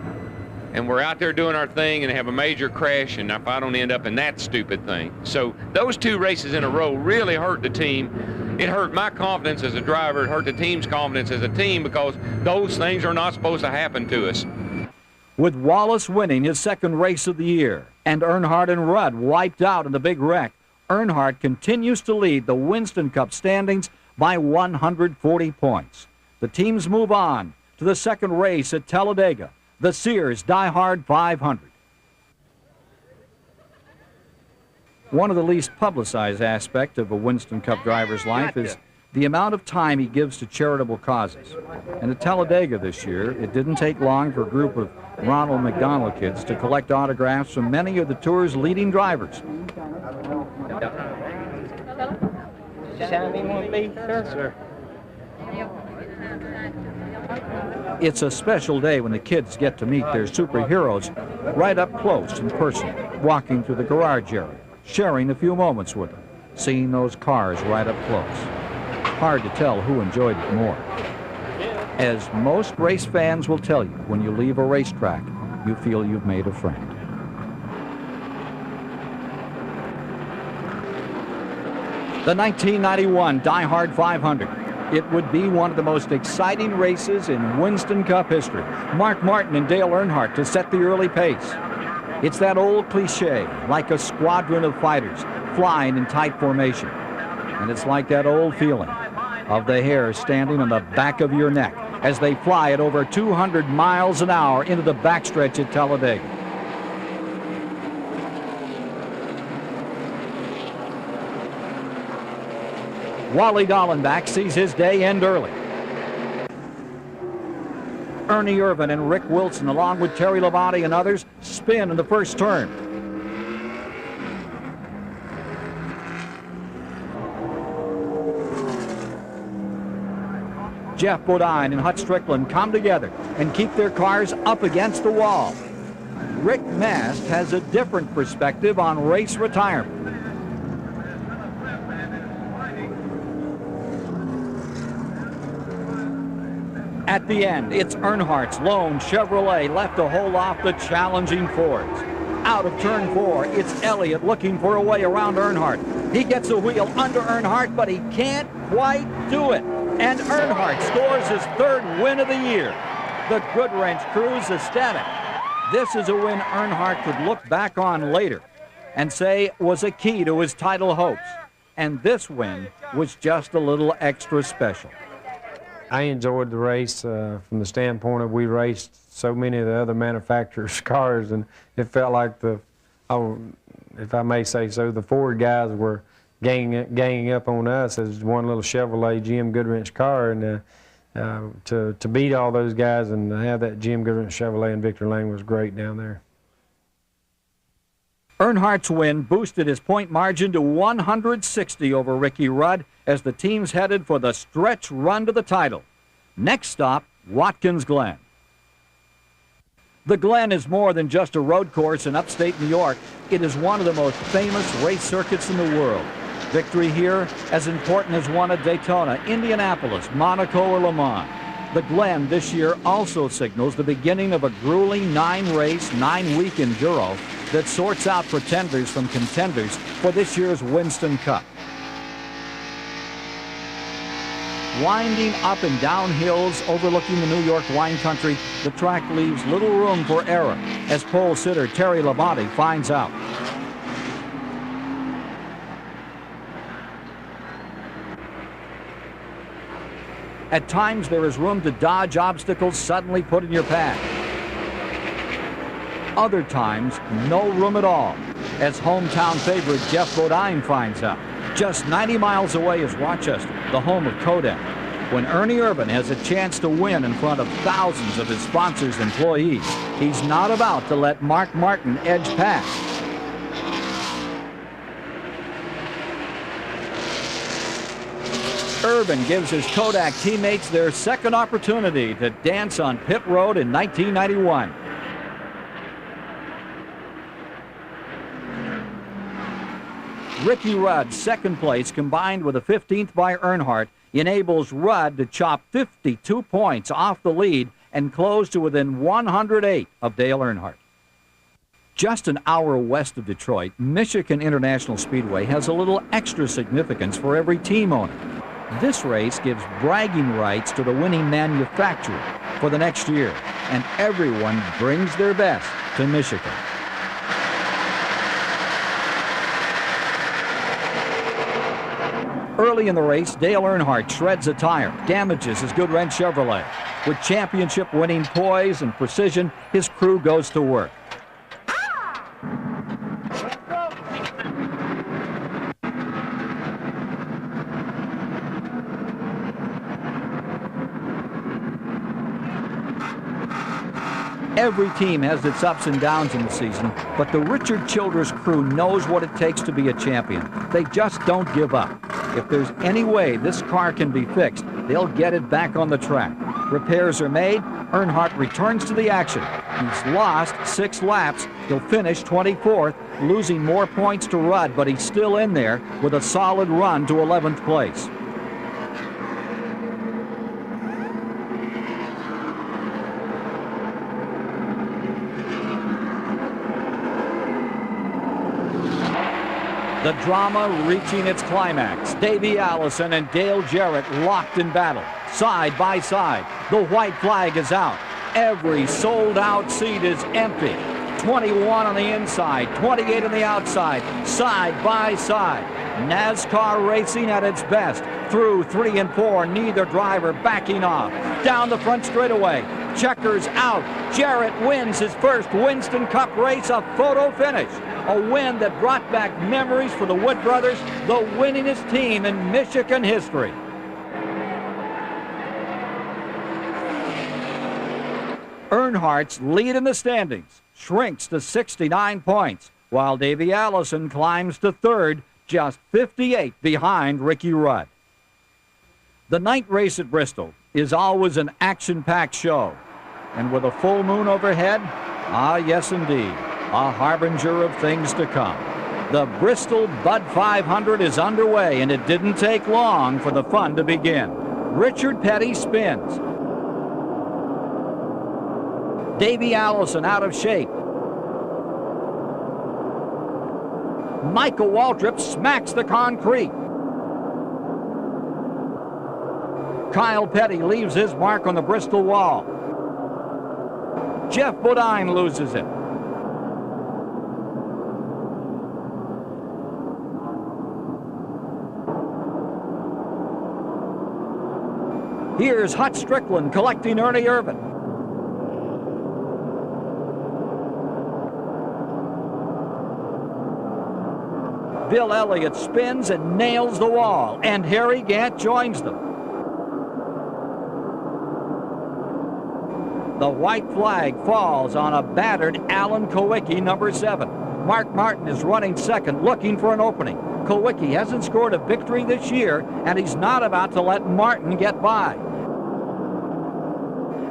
and we're out there doing our thing and have a major crash, and if I don't end up in that stupid thing. So those 2 races in a row really hurt the team. It hurt my confidence as a driver. It hurt the team's confidence as a team because those things are not supposed to happen to us. With Wallace winning his 2nd race of the year and Earnhardt and Rudd wiped out in the big wreck, Earnhardt continues to lead the Winston Cup standings by 140 points. The teams move on to the 2nd race at Talladega, the Sears Die Hard 500. One of the least publicized aspects of a Winston Cup driver's life is the amount of time he gives to charitable causes. And at Talladega this year, it didn't take long for a group of Ronald McDonald kids to collect autographs from many of the tour's leading drivers. It's a special day when the kids get to meet their superheroes right up close in person, walking through the garage area, sharing a few moments with them, seeing those cars right up close. Hard to tell who enjoyed it more. As most race fans will tell you, when you leave a racetrack, you feel you've made a friend. The 1991 Die Hard 500. It would be one of the most exciting races in Winston Cup history. Mark Martin and Dale Earnhardt to set the early pace. It's that old cliche, like a squadron of fighters flying in tight formation. And it's like that old feeling of the hair standing on the back of your neck as they fly at over 200 miles an hour into the backstretch at Talladega. Wally Dallenbach sees his day end early. Ernie Irvan and Rick Wilson, along with Terry Labonte and others, spin in the first turn. Jeff Bodine and Hut Strickland come together and keep their cars up against the wall. Rick Mast has a different perspective on race retirement. At the end, it's Earnhardt's lone Chevrolet left to hold off the challenging Fords. Out of turn 4, it's Elliott looking for a way around Earnhardt. He gets a wheel under Earnhardt, but he can't quite do it. And Earnhardt scores his 3rd win of the year. The Goodwrench crew's ecstatic. This is a win Earnhardt could look back on later and say was a key to his title hopes. And this win was just a little extra special. I enjoyed the race from the standpoint of we raced so many of the other manufacturers' cars, and it felt like if I may say so, the Ford guys were ganging up on us as one little Chevrolet Jim Goodwrench car, and to beat all those guys and to have that Jim Goodwrench Chevrolet in Victory Lane was great down there. Earnhardt's win boosted his point margin to 160 over Ricky Rudd as the teams headed for the stretch run to the title. Next stop, Watkins Glen. The Glen is more than just a road course in upstate New York. It is one of the most famous race circuits in the world. Victory here as important as one at Daytona, Indianapolis, Monaco, or Le Mans. The Glen this year also signals the beginning of a grueling 9-race, 9-week enduro that sorts out pretenders from contenders for this year's Winston Cup. Winding up and down hills overlooking the New York wine country, the track leaves little room for error, as pole sitter Terry Labonte finds out. At times, there is room to dodge obstacles suddenly put in your path. Other times, no room at all, as hometown favorite Jeff Bodine finds out. Just 90 miles away is Rochester, the home of Kodak. When Ernie Irvan has a chance to win in front of thousands of his sponsors' and employees, he's not about to let Mark Martin edge past. Irvan gives his Kodak teammates their second opportunity to dance on pit road in 1991. Ricky Rudd's second place, combined with a 15th by Earnhardt, enables Rudd to chop 52 points off the lead and close to within 108 of Dale Earnhardt. Just an hour west of Detroit, Michigan International Speedway has a little extra significance for every team owner. This race gives bragging rights to the winning manufacturer for the next year, and everyone brings their best to Michigan. Early in the race, Dale Earnhardt shreds a tire, damages his Goodwrench Chevrolet. With championship-winning poise and precision, his crew goes to work. Every team has its ups and downs in the season, but the Richard Childress crew knows what it takes to be a champion. They just don't give up. If there's any way this car can be fixed, they'll get it back on the track. Repairs are made, Earnhardt returns to the action. He's lost 6 laps. He'll finish 24th, losing more points to Rudd, but he's still in there with a solid run to 11th place. The drama reaching its climax. Davey Allison and Dale Jarrett locked in battle, side by side. The white flag is out. Every sold-out seat is empty. 21 on the inside, 28 on the outside, side by side. NASCAR racing at its best. Through 3 and 4, neither driver backing off. Down the front straightaway. Checkers out. Jarrett wins his first Winston Cup race, a photo finish. A win that brought back memories for the Wood brothers, the winningest team in Michigan history. Earnhardt's lead in the standings shrinks to 69 points, while Davey Allison climbs to third, just 58 behind Ricky Rudd. The night race at Bristol is always an action-packed show. And with a full moon overhead, ah yes indeed, a harbinger of things to come. The Bristol Bud 500 is underway, and it didn't take long for the fun to begin. Richard Petty spins. Davey Allison out of shape. Michael Waltrip smacks the concrete. Kyle Petty leaves his mark on the Bristol wall. Jeff Bodine loses it. Here's Hut Strickland collecting Ernie Irvin. Bill Elliott spins and nails the wall, and Harry Gant joins them. The white flag falls on a battered Alan Kowicki, number 7. Mark Martin is running second, looking for an opening. Kowicki hasn't scored a victory this year, and he's not about to let Martin get by.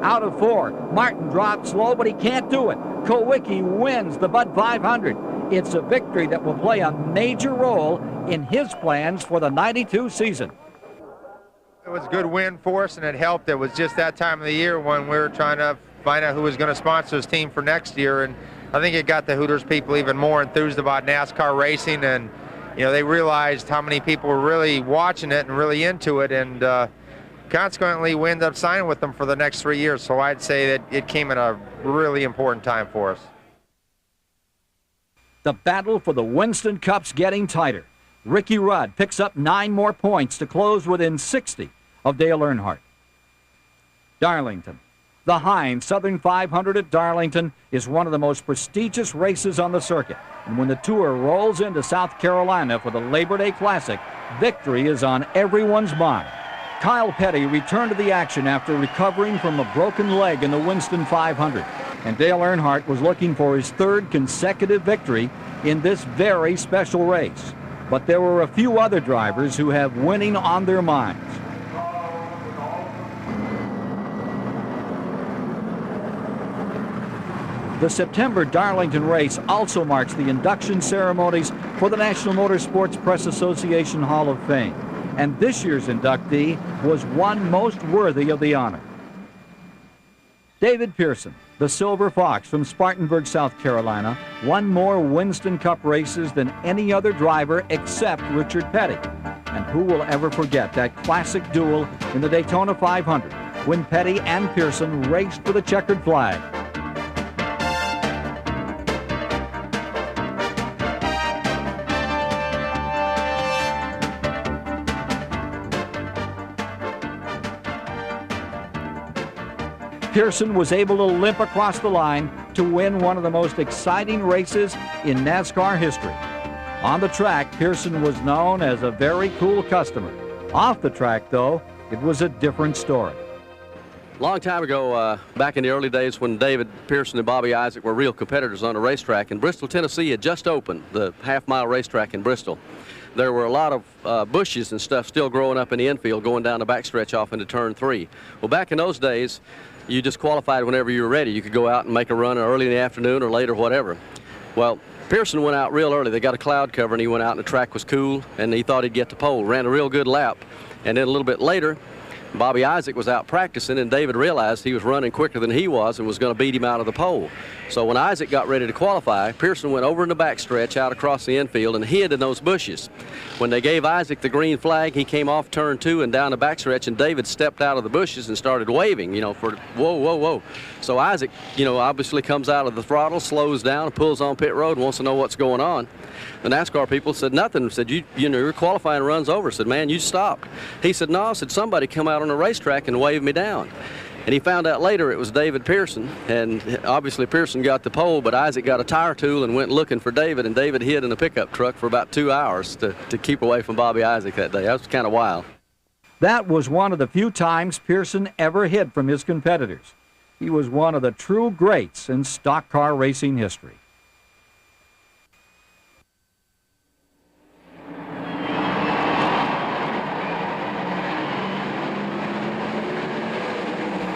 Out of 4, Martin drops slow, but he can't do it. Kowicki wins the Bud 500. It's a victory that will play a major role in his plans for the '92 season. It was a good win for us, and it helped. It was just that time of the year when we were trying to find out who was going to sponsor his team for next year, and I think it got the Hooters people even more enthused about NASCAR racing, and they realized how many people were really watching it and really into it, and consequently we ended up signing with them for the next 3 years. So I'd say that it came at a really important time for us. The battle for the Winston Cup's getting tighter. Ricky Rudd picks up 9 more points to close within 60 of Dale Earnhardt. Darlington. The Heinz Southern 500 at Darlington is one of the most prestigious races on the circuit. And when the Tour rolls into South Carolina for the Labor Day Classic, victory is on everyone's mind. Kyle Petty returned to the action after recovering from a broken leg in the Winston 500. And Dale Earnhardt was looking for his 3rd consecutive victory in this very special race. But there were a few other drivers who have winning on their minds. The September Darlington race also marks the induction ceremonies for the National Motorsports Press Association Hall of Fame. And this year's inductee was one most worthy of the honor. David Pearson, the Silver Fox from Spartanburg, South Carolina, won more Winston Cup races than any other driver except Richard Petty. And who will ever forget that classic duel in the Daytona 500 when Petty and Pearson raced for the checkered flag? Pearson was able to limp across the line to win one of the most exciting races in NASCAR history. On the track, Pearson was known as a very cool customer. Off the track, though, it was a different story. Long time ago, back in the early days when David Pearson and Bobby Isaac were real competitors on a racetrack, and Bristol, Tennessee had just opened, the half-mile racetrack in Bristol. There were a lot of bushes and stuff still growing up in the infield going down the backstretch off into turn 3. Well, back in those days, you just qualified whenever you were ready. You could go out and make a run early in the afternoon or late or whatever. Well, Pearson went out real early. They got a cloud cover, and he went out, and the track was cool, and he thought he'd get the pole. Ran a real good lap, and then a little bit later, Bobby Isaac was out practicing, and David realized he was running quicker than he was and was going to beat him out of the pole. So when Isaac got ready to qualify, Pearson went over in the backstretch out across the infield and hid in those bushes. When they gave Isaac the green flag, he came off turn 2 and down the backstretch, and David stepped out of the bushes and started waving, for whoa, whoa, whoa. So Isaac, obviously comes out of the throttle, slows down, pulls on pit road, and wants to know what's going on. The NASCAR people said nothing. Said, your qualifying run's over. Said, man, you stopped. He said, no. Said, somebody come out on the racetrack and waved me down. And he found out later it was David Pearson, and obviously Pearson got the pole, but Isaac got a tire tool and went looking for David, and David hid in a pickup truck for about 2 hours to keep away from Bobby Isaac that day. That was kind of wild. That was one of the few times Pearson ever hid from his competitors. He was one of the true greats in stock car racing history.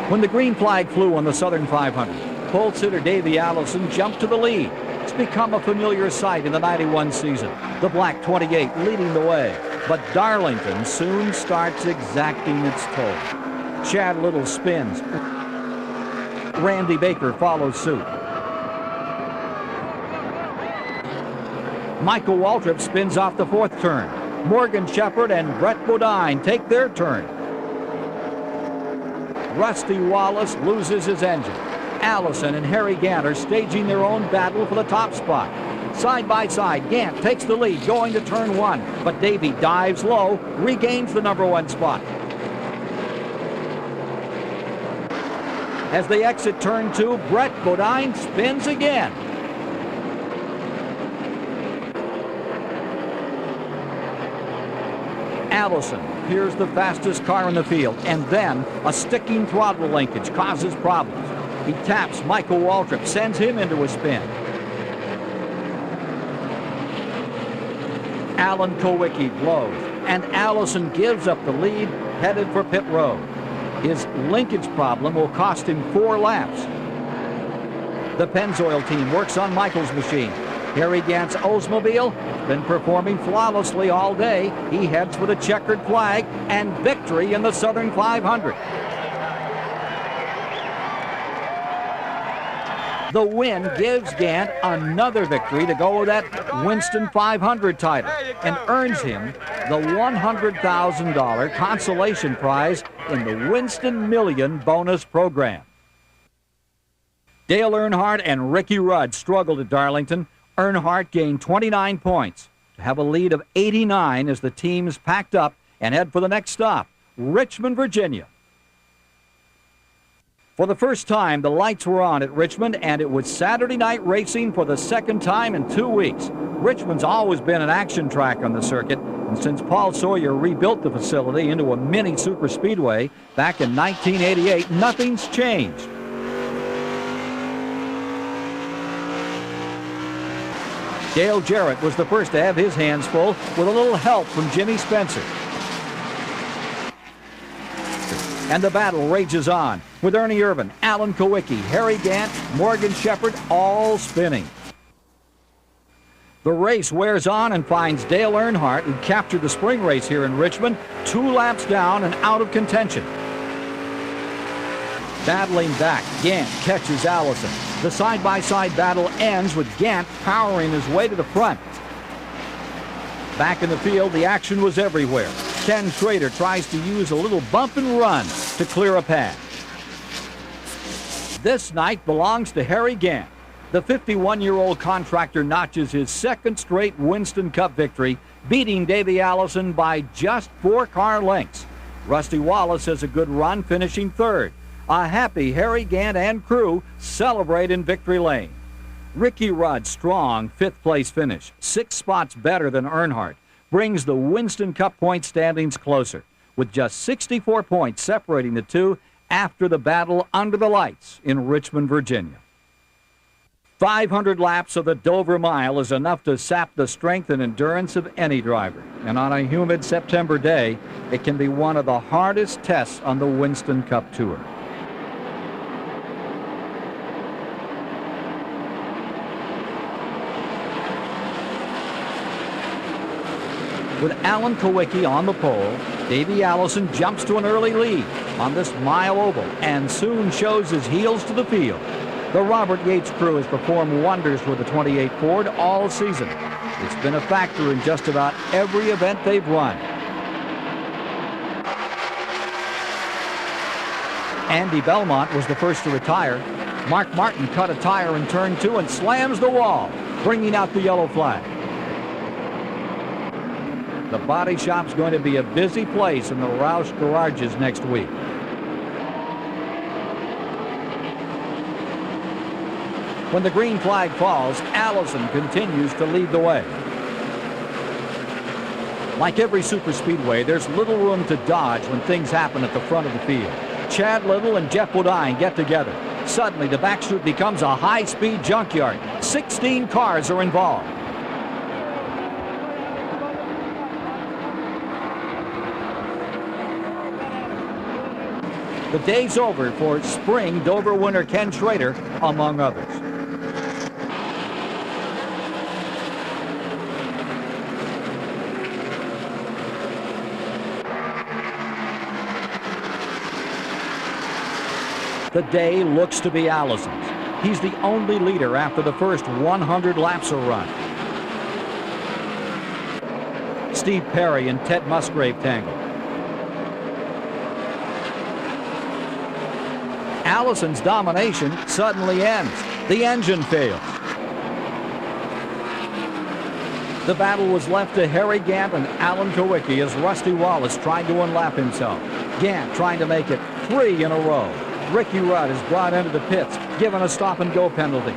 When the green flag flew on the Southern 500, pole sitter Davey Allison jumped to the lead. It's become a familiar sight in the '91 season. The black 28 leading the way, but Darlington soon starts exacting its toll. Chad Little spins. Randy Baker follows suit. Michael Waltrip spins off the 4th turn. Morgan Shepherd and Brett Bodine take their turn. Rusty Wallace loses his engine. Allison and Harry Gant are staging their own battle for the top spot. Side by side, Gant takes the lead going to turn 1, but Davey dives low, regains the number 1 spot. As they exit turn 2, Brett Bodine spins again. Allison appears the fastest car in the field, and then a sticking throttle linkage causes problems. He taps Michael Waltrip, sends him into a spin. Alan Kowicki blows, and Allison gives up the lead, headed for pit road. His linkage problem will cost him 4 laps. The Pennzoil team works on Michael's machine. Harry Gant's Oldsmobile has been performing flawlessly all day. He heads for the checkered flag and victory in the Southern 500. The win gives Gant another victory to go with that Winston 500 title and earns him the $100,000 consolation prize in the Winston Million bonus program. Dale Earnhardt and Ricky Rudd struggled at Darlington. Earnhardt gained 29 points to have a lead of 89 as the teams packed up and head for the next stop, Richmond, Virginia. For the first time, the lights were on at Richmond, and it was Saturday night racing for the second time in 2 weeks. Richmond's always been an action track on the circuit, and since Paul Sawyer rebuilt the facility into a mini superspeedway back in 1988, nothing's changed. Dale Jarrett was the first to have his hands full with a little help from Jimmy Spencer. And the battle rages on with Ernie Irvin, Alan Kowicki, Harry Gant, Morgan Shepherd all spinning. The race wears on and finds Dale Earnhardt, who captured the spring race here in Richmond, 2 laps down and out of contention. Battling back, Gant catches Allison. The side-by-side battle ends with Gant powering his way to the front. Back in the field, the action was everywhere. Ken Schrader tries to use a little bump and run to clear a path. This night belongs to Harry Gant. The 51-year-old contractor notches his 2nd straight Winston Cup victory, beating Davey Allison by just 4 car lengths. Rusty Wallace has a good run, finishing 3rd. A happy Harry Gant and crew celebrate in victory lane. Ricky Rudd's strong 5th place finish, 6 spots better than Earnhardt, brings the Winston Cup point standings closer, with just 64 points separating the two after the battle under the lights in Richmond, Virginia. 500 laps of the Dover Mile is enough to sap the strength and endurance of any driver, and on a humid September day, it can be one of the hardest tests on the Winston Cup Tour. With Alan Kowicki on the pole, Davey Allison jumps to an early lead on this mile oval and soon shows his heels to the field. The Robert Yates crew has performed wonders with the 28 Ford all season. It's been a factor in just about every event they've run. Andy Belmont was the first to retire. Mark Martin cut a tire in turn 2 and slams the wall, bringing out the yellow flag. The body shop's going to be a busy place in the Roush garages next week. When the green flag falls, Allison continues to lead the way. Like every super speedway, there's little room to dodge when things happen at the front of the field. Chad Little and Jeff Bodine get together. Suddenly, the backstreet becomes a high-speed junkyard. 16 cars are involved. The day's over for spring Dover winner Ken Schrader, among others. The day looks to be Allison's. He's the only leader after the first 100 laps are run. Steve Perry and Ted Musgrave tangle. Allison's domination suddenly ends. The engine fails. The battle was left to Harry Gant and Alan Kowicki as Rusty Wallace tried to unlap himself. Gant trying to make it 3 in a row. Ricky Rudd is brought into the pits, given a stop-and-go penalty.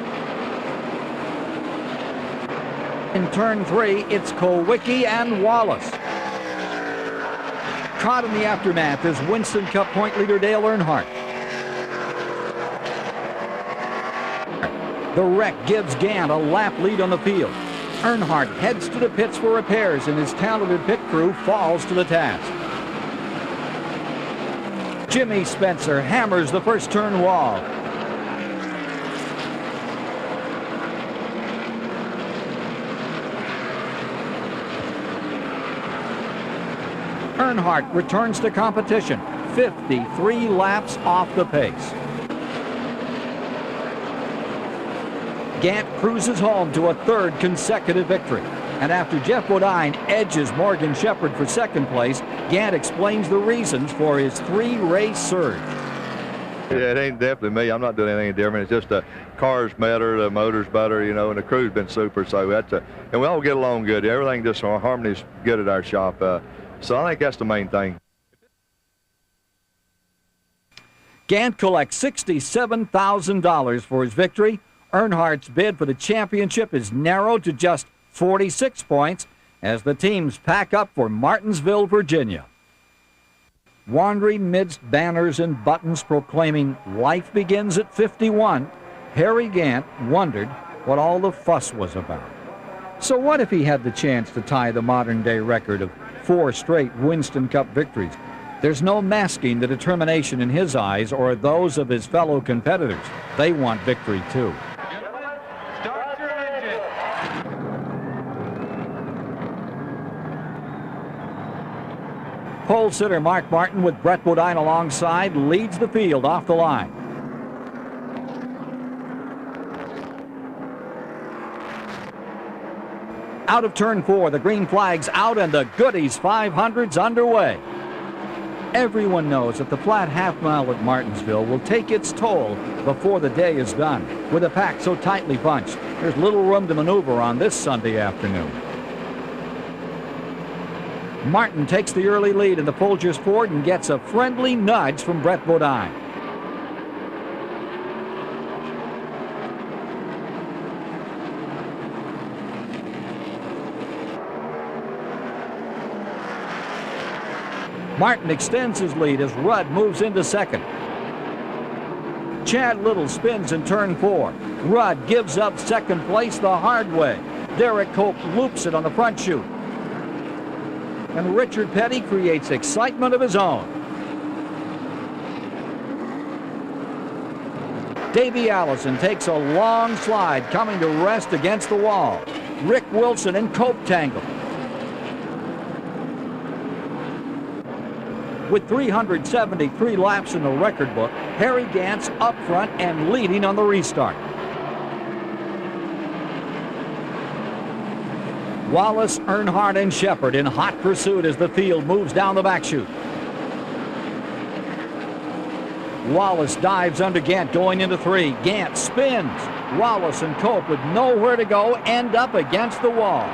In turn 3, it's Kowicki and Wallace. Caught in the aftermath is Winston Cup point leader Dale Earnhardt. The wreck gives Gant a lap lead on the field. Earnhardt heads to the pits for repairs, and his talented pit crew falls to the task. Jimmy Spencer hammers the first turn wall. Earnhardt returns to competition, 53 laps off the pace. Gant cruises home to a 3rd consecutive victory. And after Jeff Bodine edges Morgan Shepherd for 2nd place, Gant explains the reasons for his 3-race surge. Yeah, it ain't definitely me. I'm not doing anything different. It's just the car's better, the motor's better, you know, and the crew's been super. So that's and we all get along good. Everything just harmony's good at our shop. So I think that's the main thing. Gant collects $67,000 for his victory. Earnhardt's bid for the championship is narrowed to just 46 points as the teams pack up for Martinsville, Virginia. Wandering midst banners and buttons proclaiming life begins at 51, Harry Gant wondered what all the fuss was about. So what if he had the chance to tie the modern-day record of 4 straight Winston Cup victories? There's no masking the determination in his eyes or those of his fellow competitors. They want victory too. Pole sitter Mark Martin with Brett Bodine alongside leads the field off the line. Out of turn 4, the green flag's out and the Goodies 500's underway. Everyone knows that the flat half mile at Martinsville will take its toll before the day is done. With a pack so tightly bunched, there's little room to maneuver on this Sunday afternoon. Martin takes the early lead in the Folgers Ford and gets a friendly nudge from Brett Bodine. Martin extends his lead as Rudd moves into 2nd. Chad Little spins in turn 4. Rudd gives up 2nd place the hard way. Derek Cope loops it on the front chute. And Richard Petty creates excitement of his own. Davey Allison takes a long slide, coming to rest against the wall. Rick Wilson and Cope tangle. With 373 laps in the record book, Harry Gant's up front and leading on the restart. Wallace, Earnhardt, and Shepard in hot pursuit as the field moves down the back chute. Wallace dives under Gant going into 3. Gant spins. Wallace and Cope with nowhere to go end up against the wall.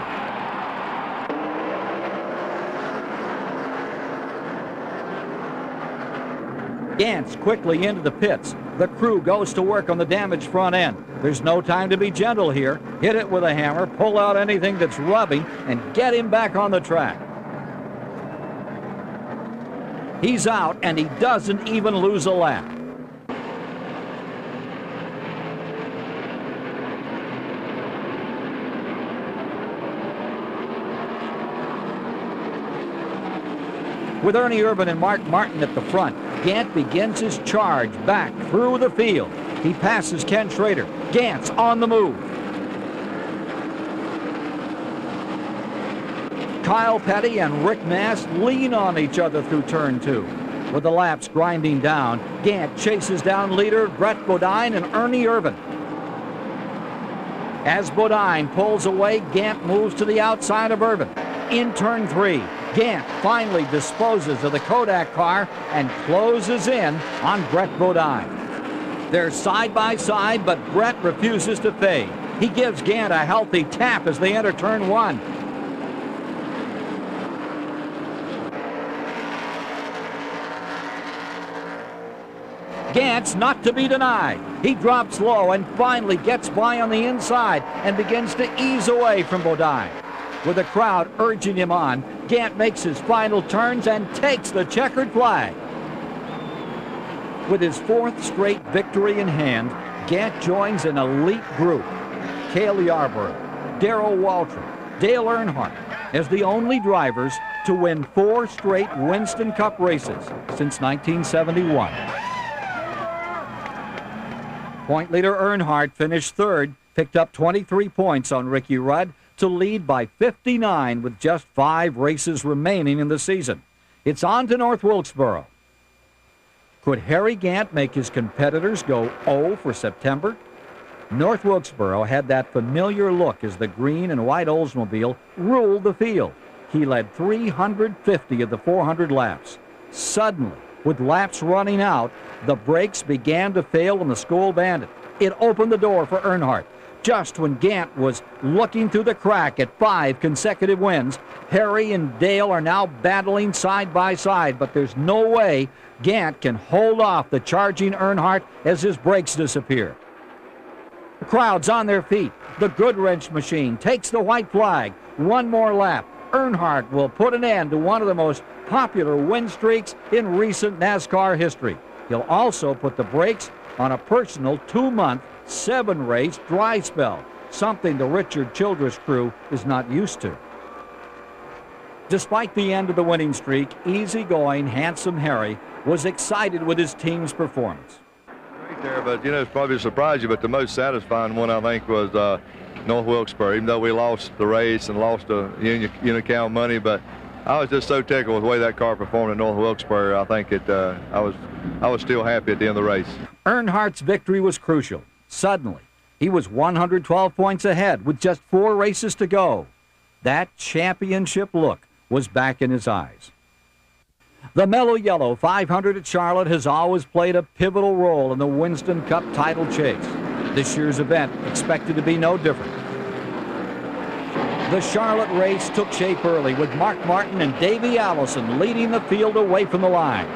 Gant's quickly into the pits. The crew goes to work on the damaged front end. There's no time to be gentle here. Hit it with a hammer, pull out anything that's rubbing, and get him back on the track. He's out, and he doesn't even lose a lap. With Ernie Irvan and Mark Martin at the front, Gant begins his charge back through the field. He passes Ken Schrader. Gant's on the move. Kyle Petty and Rick Mast lean on each other through turn 2. With the laps grinding down, Gant chases down leader Brett Bodine and Ernie Irvan. As Bodine pulls away, Gant moves to the outside of Irvan. In turn 3, Gant finally disposes of the Kodak car and closes in on Brett Bodine. They're side by side, but Brett refuses to fade. He gives Gant a healthy tap as they enter turn 1. Gant's not to be denied. He drops low and finally gets by on the inside and begins to ease away from Bodine. With the crowd urging him on, Gant makes his final turns and takes the checkered flag. With his 4th straight victory in hand, Gant joins an elite group. Cale Yarborough, Darrell Waltrip, Dale Earnhardt as the only drivers to win 4 straight Winston Cup races since 1971. Point leader Earnhardt finished 3rd, picked up 23 points on Ricky Rudd to lead by 59 with just 5 races remaining in the season. It's on to North Wilkesboro. Could Harry Gant make his competitors go 0 for September? North Wilkesboro had that familiar look as the green and white Oldsmobile ruled the field. He led 350 of the 400 laps. Suddenly, with laps running out, the brakes began to fail on the Skoal Bandit. It opened the door for Earnhardt. Just when Gant was looking through the crack at 5 consecutive wins, Harry and Dale are now battling side by side, but there's no way Gant can hold off the charging Earnhardt as his brakes disappear. The crowd's on their feet. The Goodwrench machine takes the white flag. One more lap. Earnhardt will put an end to one of the most popular win streaks in recent NASCAR history. He'll also put the brakes on a personal 2-month, 7-race dry spell, something the Richard Childress crew is not used to. Despite the end of the winning streak, easygoing, handsome Harry was excited with his team's performance. Great there, but you know, it's probably surprised you, but the most satisfying one I think was North Wilkesboro. Even though we lost the race and lost the Unical money, but I was just so tickled with the way that car performed in North Wilkesboro. I think I was still happy at the end of the race. Earnhardt's victory was crucial. Suddenly, he was 112 points ahead with just 4 races to go. That championship look was back in his eyes. The Mellow Yellow 500 at Charlotte has always played a pivotal role in the Winston Cup title chase. This year's event expected to be no different. The Charlotte race took shape early with Mark Martin and Davey Allison leading the field away from the line.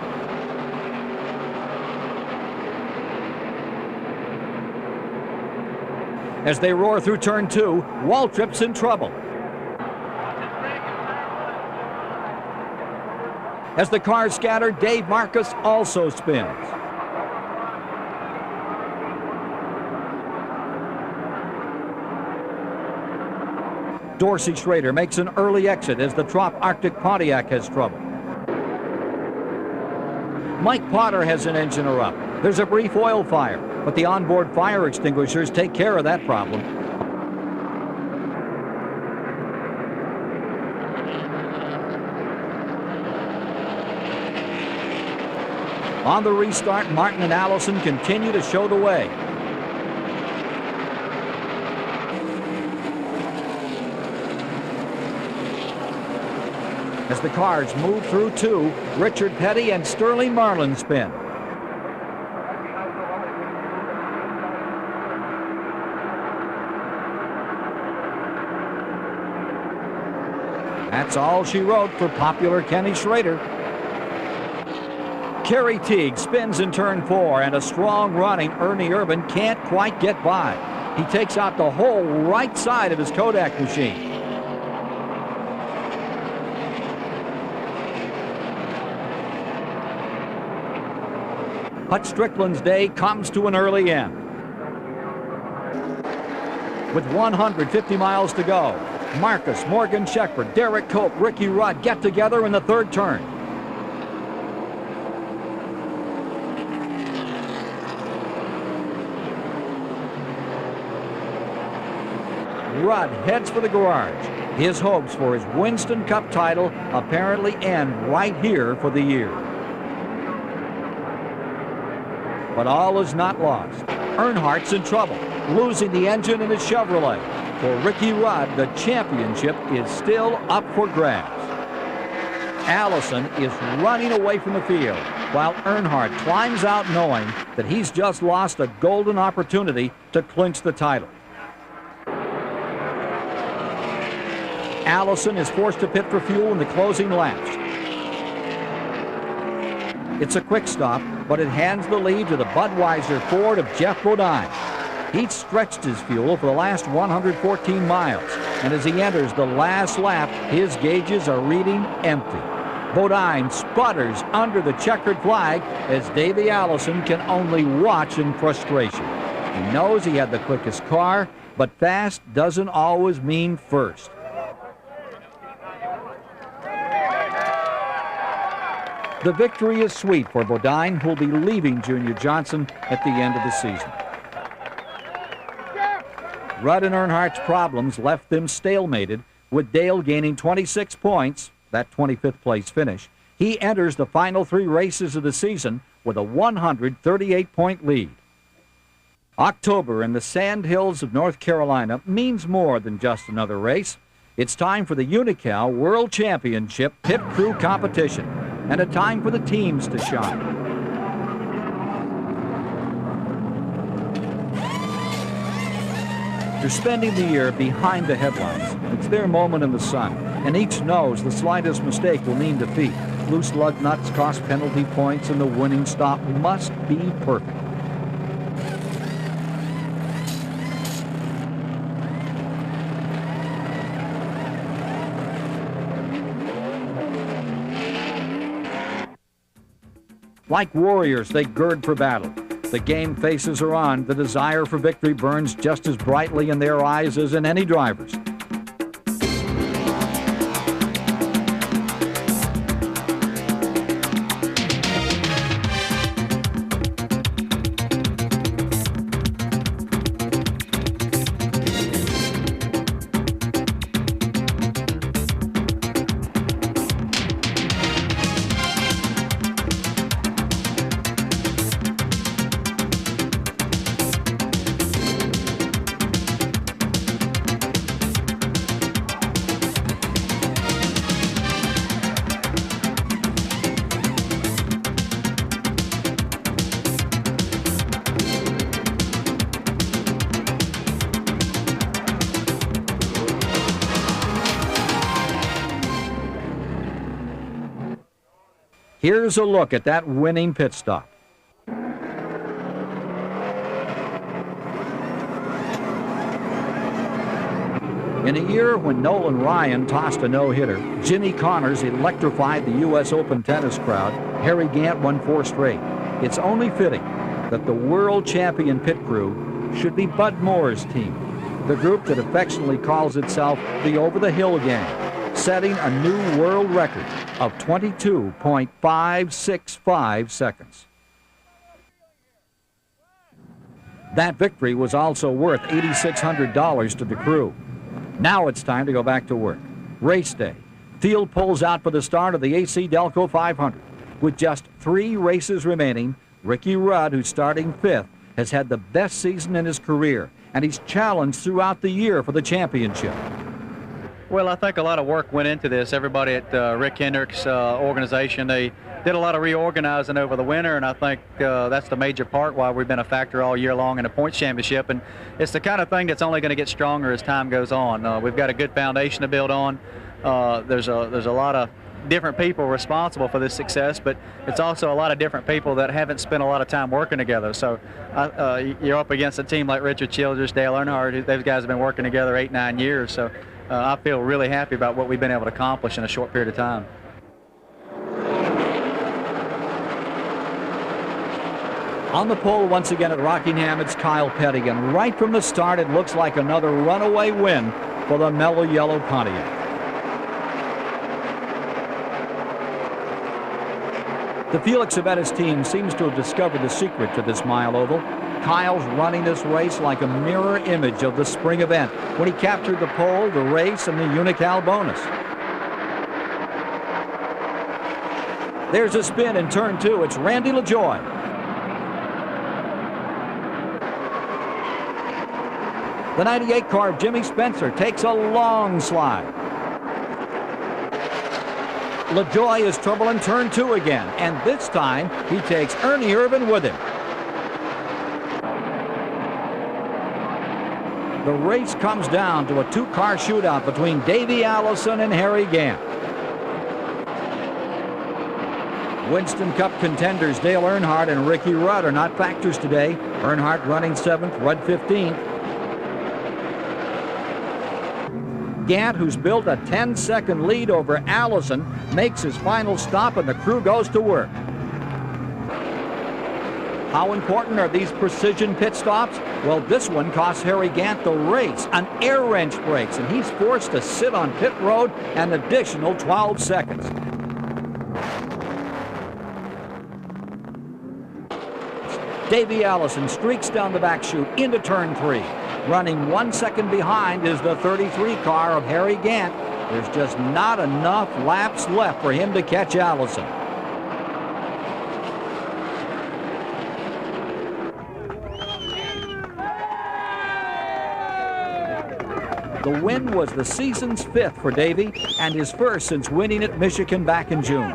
As they roar through turn 2, Waltrip's in trouble. As the cars scatter, Dave Marcus also spins. Dorsey Schrader makes an early exit as the Trop Arctic Pontiac has trouble. Mike Potter has an engine erupt. There's a brief oil fire, but the onboard fire extinguishers take care of that problem. On the restart, Martin and Allison continue to show the way. As the cars move through two, Richard Petty and Sterling Marlin spin. That's all she wrote for popular Kenny Schrader. Kerry Teague spins in turn 4, and a strong running Ernie Urban can't quite get by. He takes out the whole right side of his Kodak machine. Hut Strickland's day comes to an early end. With 150 miles to go, Marcus, Morgan Shepherd, Derek Cope, Ricky Rudd get together in the third turn. Rudd heads for the garage. His hopes for his Winston Cup title apparently end right here for the year. But all is not lost. Earnhardt's in trouble, losing the engine in his Chevrolet. For Ricky Rudd, the championship is still up for grabs. Allison is running away from the field, while Earnhardt climbs out knowing that he's just lost a golden opportunity to clinch the title. Allison is forced to pit for fuel in the closing laps. It's a quick stop, but it hands the lead to the Budweiser Ford of Jeff Bodine. He'd stretched his fuel for the last 114 miles, and as he enters the last lap, his gauges are reading empty. Bodine sputters under the checkered flag as Davey Allison can only watch in frustration. He knows he had the quickest car, but fast doesn't always mean first. The victory is sweet for Bodine, who'll be leaving Junior Johnson at the end of the season. Rudd and Earnhardt's problems left them stalemated, with Dale gaining 26 points, that 25th place finish. He enters the final 3 races of the season with a 138-point lead. October in the Sand Hills of North Carolina means more than just another race. It's time for the Unocal World Championship Pit Crew Competition, and a time for the teams to shine. They're spending the year behind the headlines. It's their moment in the sun, and each knows the slightest mistake will mean defeat. Loose lug nuts cost penalty points, and the winning stop must be perfect. Like warriors, they gird for battle. The game faces are on. The desire for victory burns just as brightly in their eyes as in any driver's. Here's a look at that winning pit stop. In a year when Nolan Ryan tossed a no-hitter, Jimmy Connors electrified the U.S. Open tennis crowd, Harry Gant won 4 straight. It's only fitting that the world champion pit crew should be Bud Moore's team, the group that affectionately calls itself the Over-the-Hill Gang, setting a new world record of 22.565 seconds. That victory was also worth $8,600 to the crew. Now it's time to go back to work. Race day. Field pulls out for the start of the AC Delco 500. With just 3 races remaining, Ricky Rudd, who's starting 5th, has had the best season in his career, and he's challenged throughout the year for the championship. Well, I think a lot of work went into this. Everybody at Rick Hendrick's organization, they did a lot of reorganizing over the winter, and I think that's the major part why we've been a factor all year long in the points championship. And it's the kind of thing that's only going to get stronger as time goes on. We've got a good foundation to build on. There's a lot of different people responsible for this success, but it's also a lot of different people that haven't spent a lot of time working together. So you're up against a team like Richard Childress, Dale Earnhardt. Those guys have been working together 8-9 years. So I feel really happy about what we've been able to accomplish in a short period of time. On the pole once again at Rockingham, it's Kyle Petty, and right from the start it looks like another runaway win for the mellow yellow Pontiac. The Felix Abettes team seems to have discovered the secret to this mile oval. Kyle's running this race like a mirror image of the spring event when he captured the pole, the race, and the Unocal bonus. There's a spin in turn 2. It's Randy LaJoie. The 98 car of Jimmy Spencer takes a long slide. LaJoie is trouble in turn 2 again, and this time he takes Ernie Irvan with him. The race comes down to a 2-car shootout between Davey Allison and Harry Gant. Winston Cup contenders Dale Earnhardt and Ricky Rudd are not factors today. Earnhardt running 7th, Rudd 15th. Gant, who's built a 10-second lead over Allison, makes his final stop and the crew goes to work. How important are these precision pit stops? Well, this one costs Harry Gant the race. An air wrench breaks, and he's forced to sit on pit road an additional 12 seconds. Davey Allison streaks down the back chute into turn 3. Running 1 second behind is the 33 car of Harry Gant. There's just not enough laps left for him to catch Allison. The win was the season's 5th for Davey and his first since winning at Michigan back in June.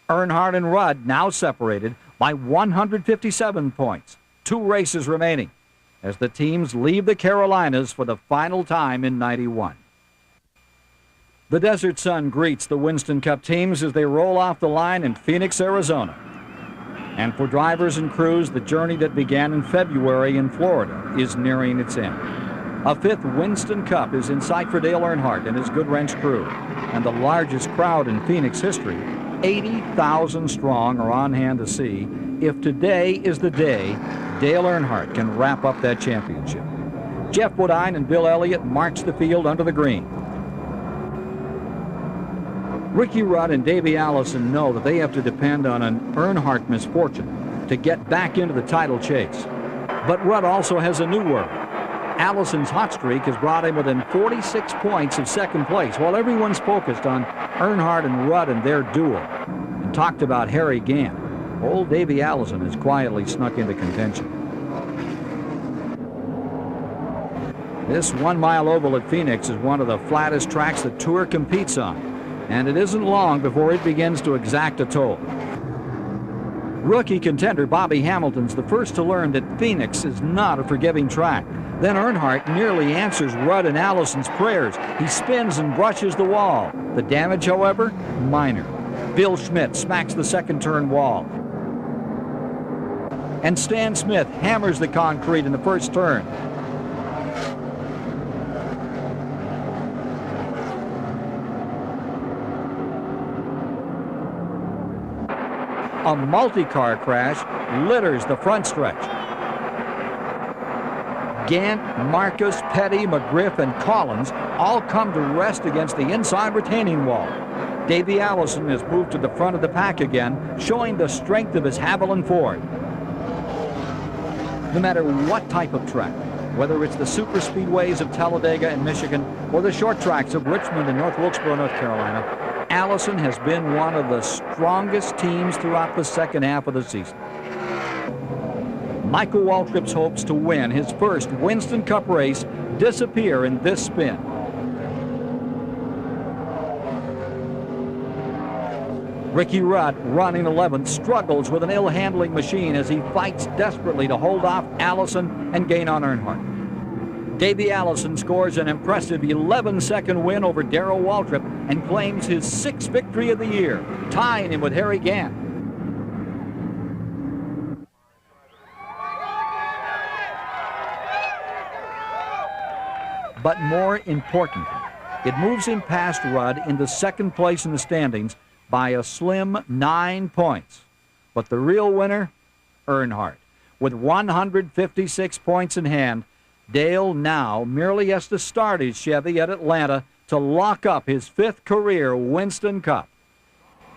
Earnhardt and Rudd now separated by 157 points. 2 races remaining as the teams leave the Carolinas for the final time in '91. The Desert Sun greets the Winston Cup teams as they roll off the line in Phoenix, Arizona. And for drivers and crews, the journey that began in February in Florida is nearing its end. A 5th Winston Cup is in sight for Dale Earnhardt and his Good Wrench crew, and the largest crowd in Phoenix history, 80,000 strong, are on hand to see if today is the day Dale Earnhardt can wrap up that championship. Jeff Woodine and Bill Elliott march the field under the green. Ricky Rudd and Davey Allison know that they have to depend on an Earnhardt misfortune to get back into the title chase. But Rudd also has a new worry. Allison's hot streak has brought him within 46 points of second place, while everyone's focused on Earnhardt and Rudd and their duel and talked about Harry Gant. Old Davey Allison has quietly snuck into contention. This 1-mile oval at Phoenix is one of the flattest tracks the Tour competes on, and it isn't long before it begins to exact a toll. Rookie contender Bobby Hamilton's the first to learn that Phoenix is not a forgiving track. Then Earnhardt nearly answers Rudd and Allison's prayers. He spins and brushes the wall. The damage, however, minor. Bill Schmidt smacks the second turn wall. And Stan Smith hammers the concrete in the first turn. A multi-car crash litters the front stretch. Gant, Marcus, Petty, McGriff, and Collins all come to rest against the inside retaining wall. Davey Allison has moved to the front of the pack again, showing the strength of his Haviland Ford. No matter what type of track, Whether it's the super speedways of Talladega in Michigan or the short tracks of Richmond and North Wilkesboro, North Carolina, Allison has been one of the strongest teams throughout the second half of the season. Michael Waltrip's hopes to win his first Winston Cup race disappear in this spin. Ricky Rudd, running 11th, struggles with an ill-handling machine as he fights desperately to hold off Allison and gain on Earnhardt. Davey Allison scores an impressive 11-second win over Darrell Waltrip and claims his 6th victory of the year, tying him with Harry Gant. But more importantly, it moves him past Rudd into second place in the standings by a slim 9 points. But the real winner, Earnhardt. With 156 points in hand, Dale now merely has to start his Chevy at Atlanta to lock up his 5th career Winston Cup.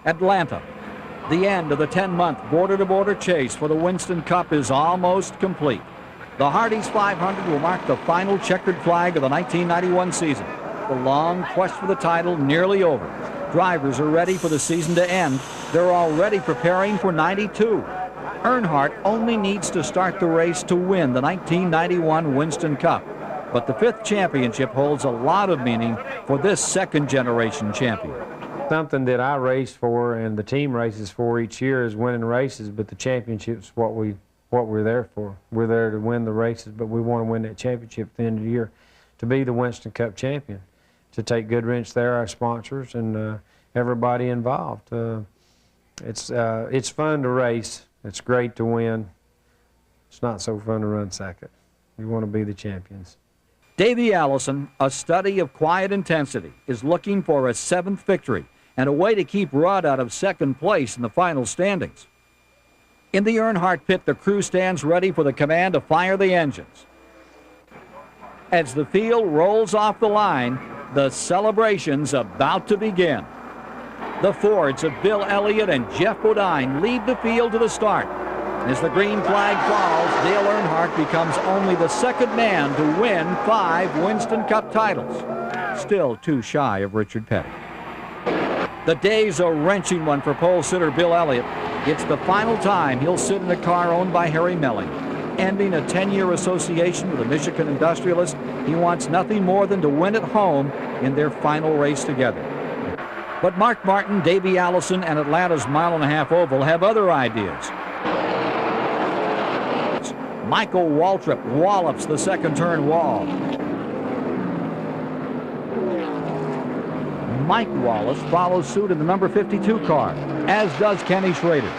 Atlanta, the end of the 10-month border-to-border chase for the Winston Cup is almost complete. The Hardee's 500 will mark the final checkered flag of the 1991 season. The long quest for the title nearly over. Drivers are ready for the season to end. They're already preparing for 92. Earnhardt only needs to start the race to win the 1991 Winston Cup. But the 5th championship holds a lot of meaning for this second-generation champion. Something that I race for and the team races for each year is winning races, but the championship's what we're there for. We're there to win the races, but we want to win that championship at the end of the year, to be the Winston Cup champion, to take good riddance there, our sponsors, and everybody involved. It's fun to race. It's great to win. It's not so fun to run second. We want to be the champions. Davey Allison, a study of quiet intensity, is looking for a 7th victory and a way to keep Rudd out of second place in the final standings. In the Earnhardt pit, the crew stands ready for the command to fire the engines. As the field rolls off the line, the celebration's about to begin. The Fords of Bill Elliott and Jeff Bodine lead the field to the start. As the green flag falls, Dale Earnhardt becomes only the 2nd man to win 5 Winston Cup titles. Still too shy of Richard Petty. The day's a wrenching one for pole sitter Bill Elliott. It's the final time he'll sit in a car owned by Harry Melling. Ending a 10-year association with a Michigan industrialist, he wants nothing more than to win at home in their final race together. But Mark Martin, Davey Allison, and Atlanta's mile-and-a-half oval have other ideas. Michael Waltrip wallops the second turn wall. Mike Wallace follows suit in the number 52 car, as does Kenny Schrader.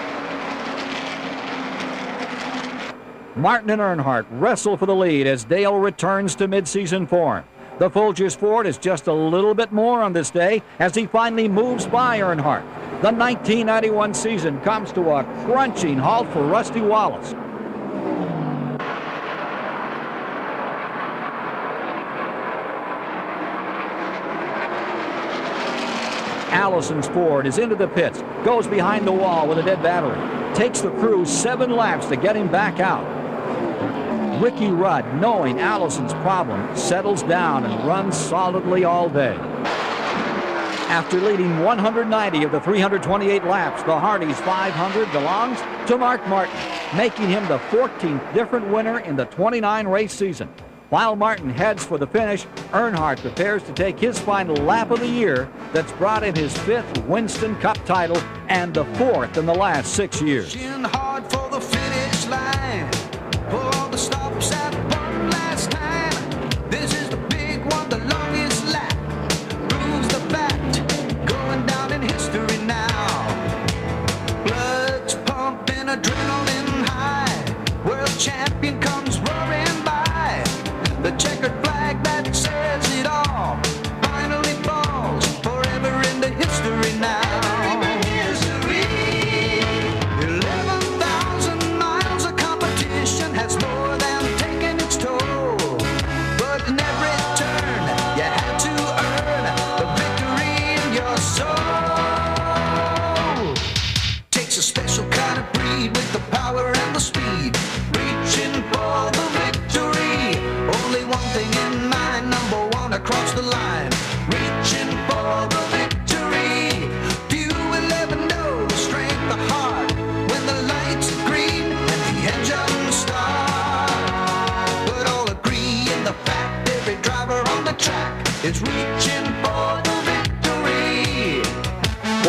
Martin and Earnhardt wrestle for the lead as Dale returns to midseason form. The Folgers Ford is just a little bit more on this day as he finally moves by Earnhardt. The 1991 season comes to a crunching halt for Rusty Wallace. Allison's Ford is into the pits, goes behind the wall with a dead battery, takes the crew 7 laps to get him back out. Ricky Rudd, knowing Allison's problem, settles down and runs solidly all day. After leading 190 of the 328 laps, the Hardee's 500 belongs to Mark Martin, making him the 14th different winner in the 29-race season. While Martin heads for the finish, Earnhardt prepares to take his final lap of the year that's brought him his 5th Winston Cup title and the 4th in the last 6 years. Hard for the finish line. For all the stops at one last time. This is the big one, the longest lap. Proves the fact, going down in history now. Blood's pumping, adrenaline high. World champion comes roaring by. The checkered flag that says it all finally falls forever into history now. 11,000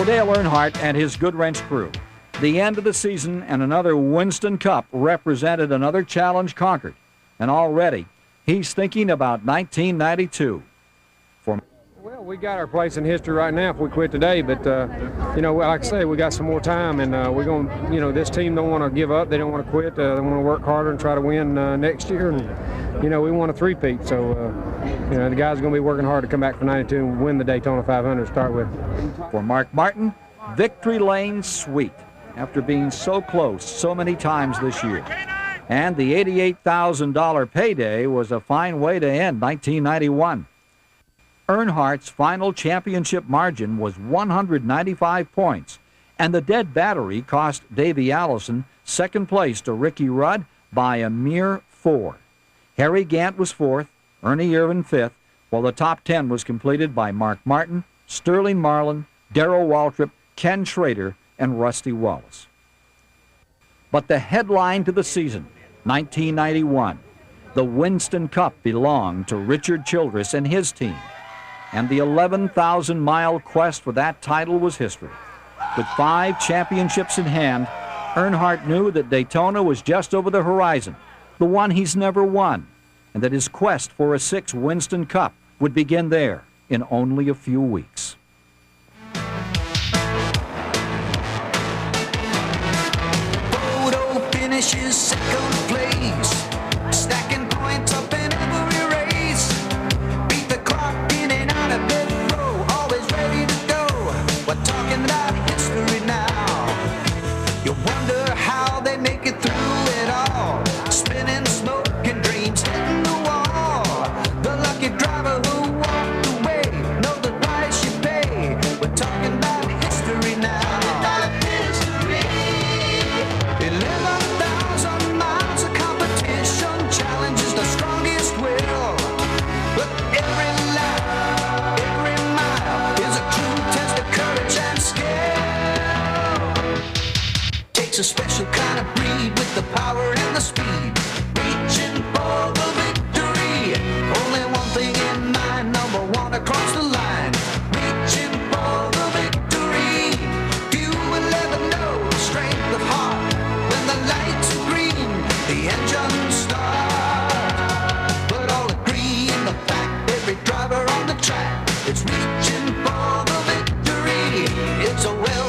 For Dale Earnhardt and his Goodwrench crew, the end of the season and another Winston Cup represented another challenge conquered, and already he's thinking about 1992. Well, we got our place in history right now if we quit today, but, you know, like I say, we got some more time, and we're going to, you know, this team don't want to give up. They don't want to quit. They want to work harder and try to win next year, and, you know, we want a three-peat, so, you know, the guys are going to be working hard to come back for 92 and win the Daytona 500 to start with. For Mark Martin, victory lane sweet after being so close so many times this year. And the $88,000 payday was a fine way to end 1991. Earnhardt's final championship margin was 195 points, and the dead battery cost Davey Allison second place to Ricky Rudd by a mere 4. Harry Gant was fourth, Ernie Irvin fifth, while the top 10 was completed by Mark Martin, Sterling Marlin, Darrell Waltrip, Ken Schrader, and Rusty Wallace. But the headline to the season, 1991, the Winston Cup belonged to Richard Childress and his team. And the 11,000-mile quest for that title was history. With 5 championships in hand, Earnhardt knew that Daytona was just over the horizon, the one he's never won, and that his quest for a 6th Winston Cup would begin there in only a few weeks. Photo finishes second place, stacking points up in every race. Beat the clock in and out of every row, always ready to go. We're talking about history now. You wonder how they make it through it all. Spinning smoke and dreams hitting the wall. The lucky driver who walked away, know the price you pay. We're talking about history now. 11,000 miles of competition challenges the strongest will. But every lap, every mile is a true test of courage and skill. Takes a special kind of breed with the power and the speed, reaching for the victory. Only one thing in mind, number one across the line, reaching for the victory. Few will ever know the strength of heart when the lights are green, the engines start. But all agree in the fact every driver on the track is reaching for the victory. It's a well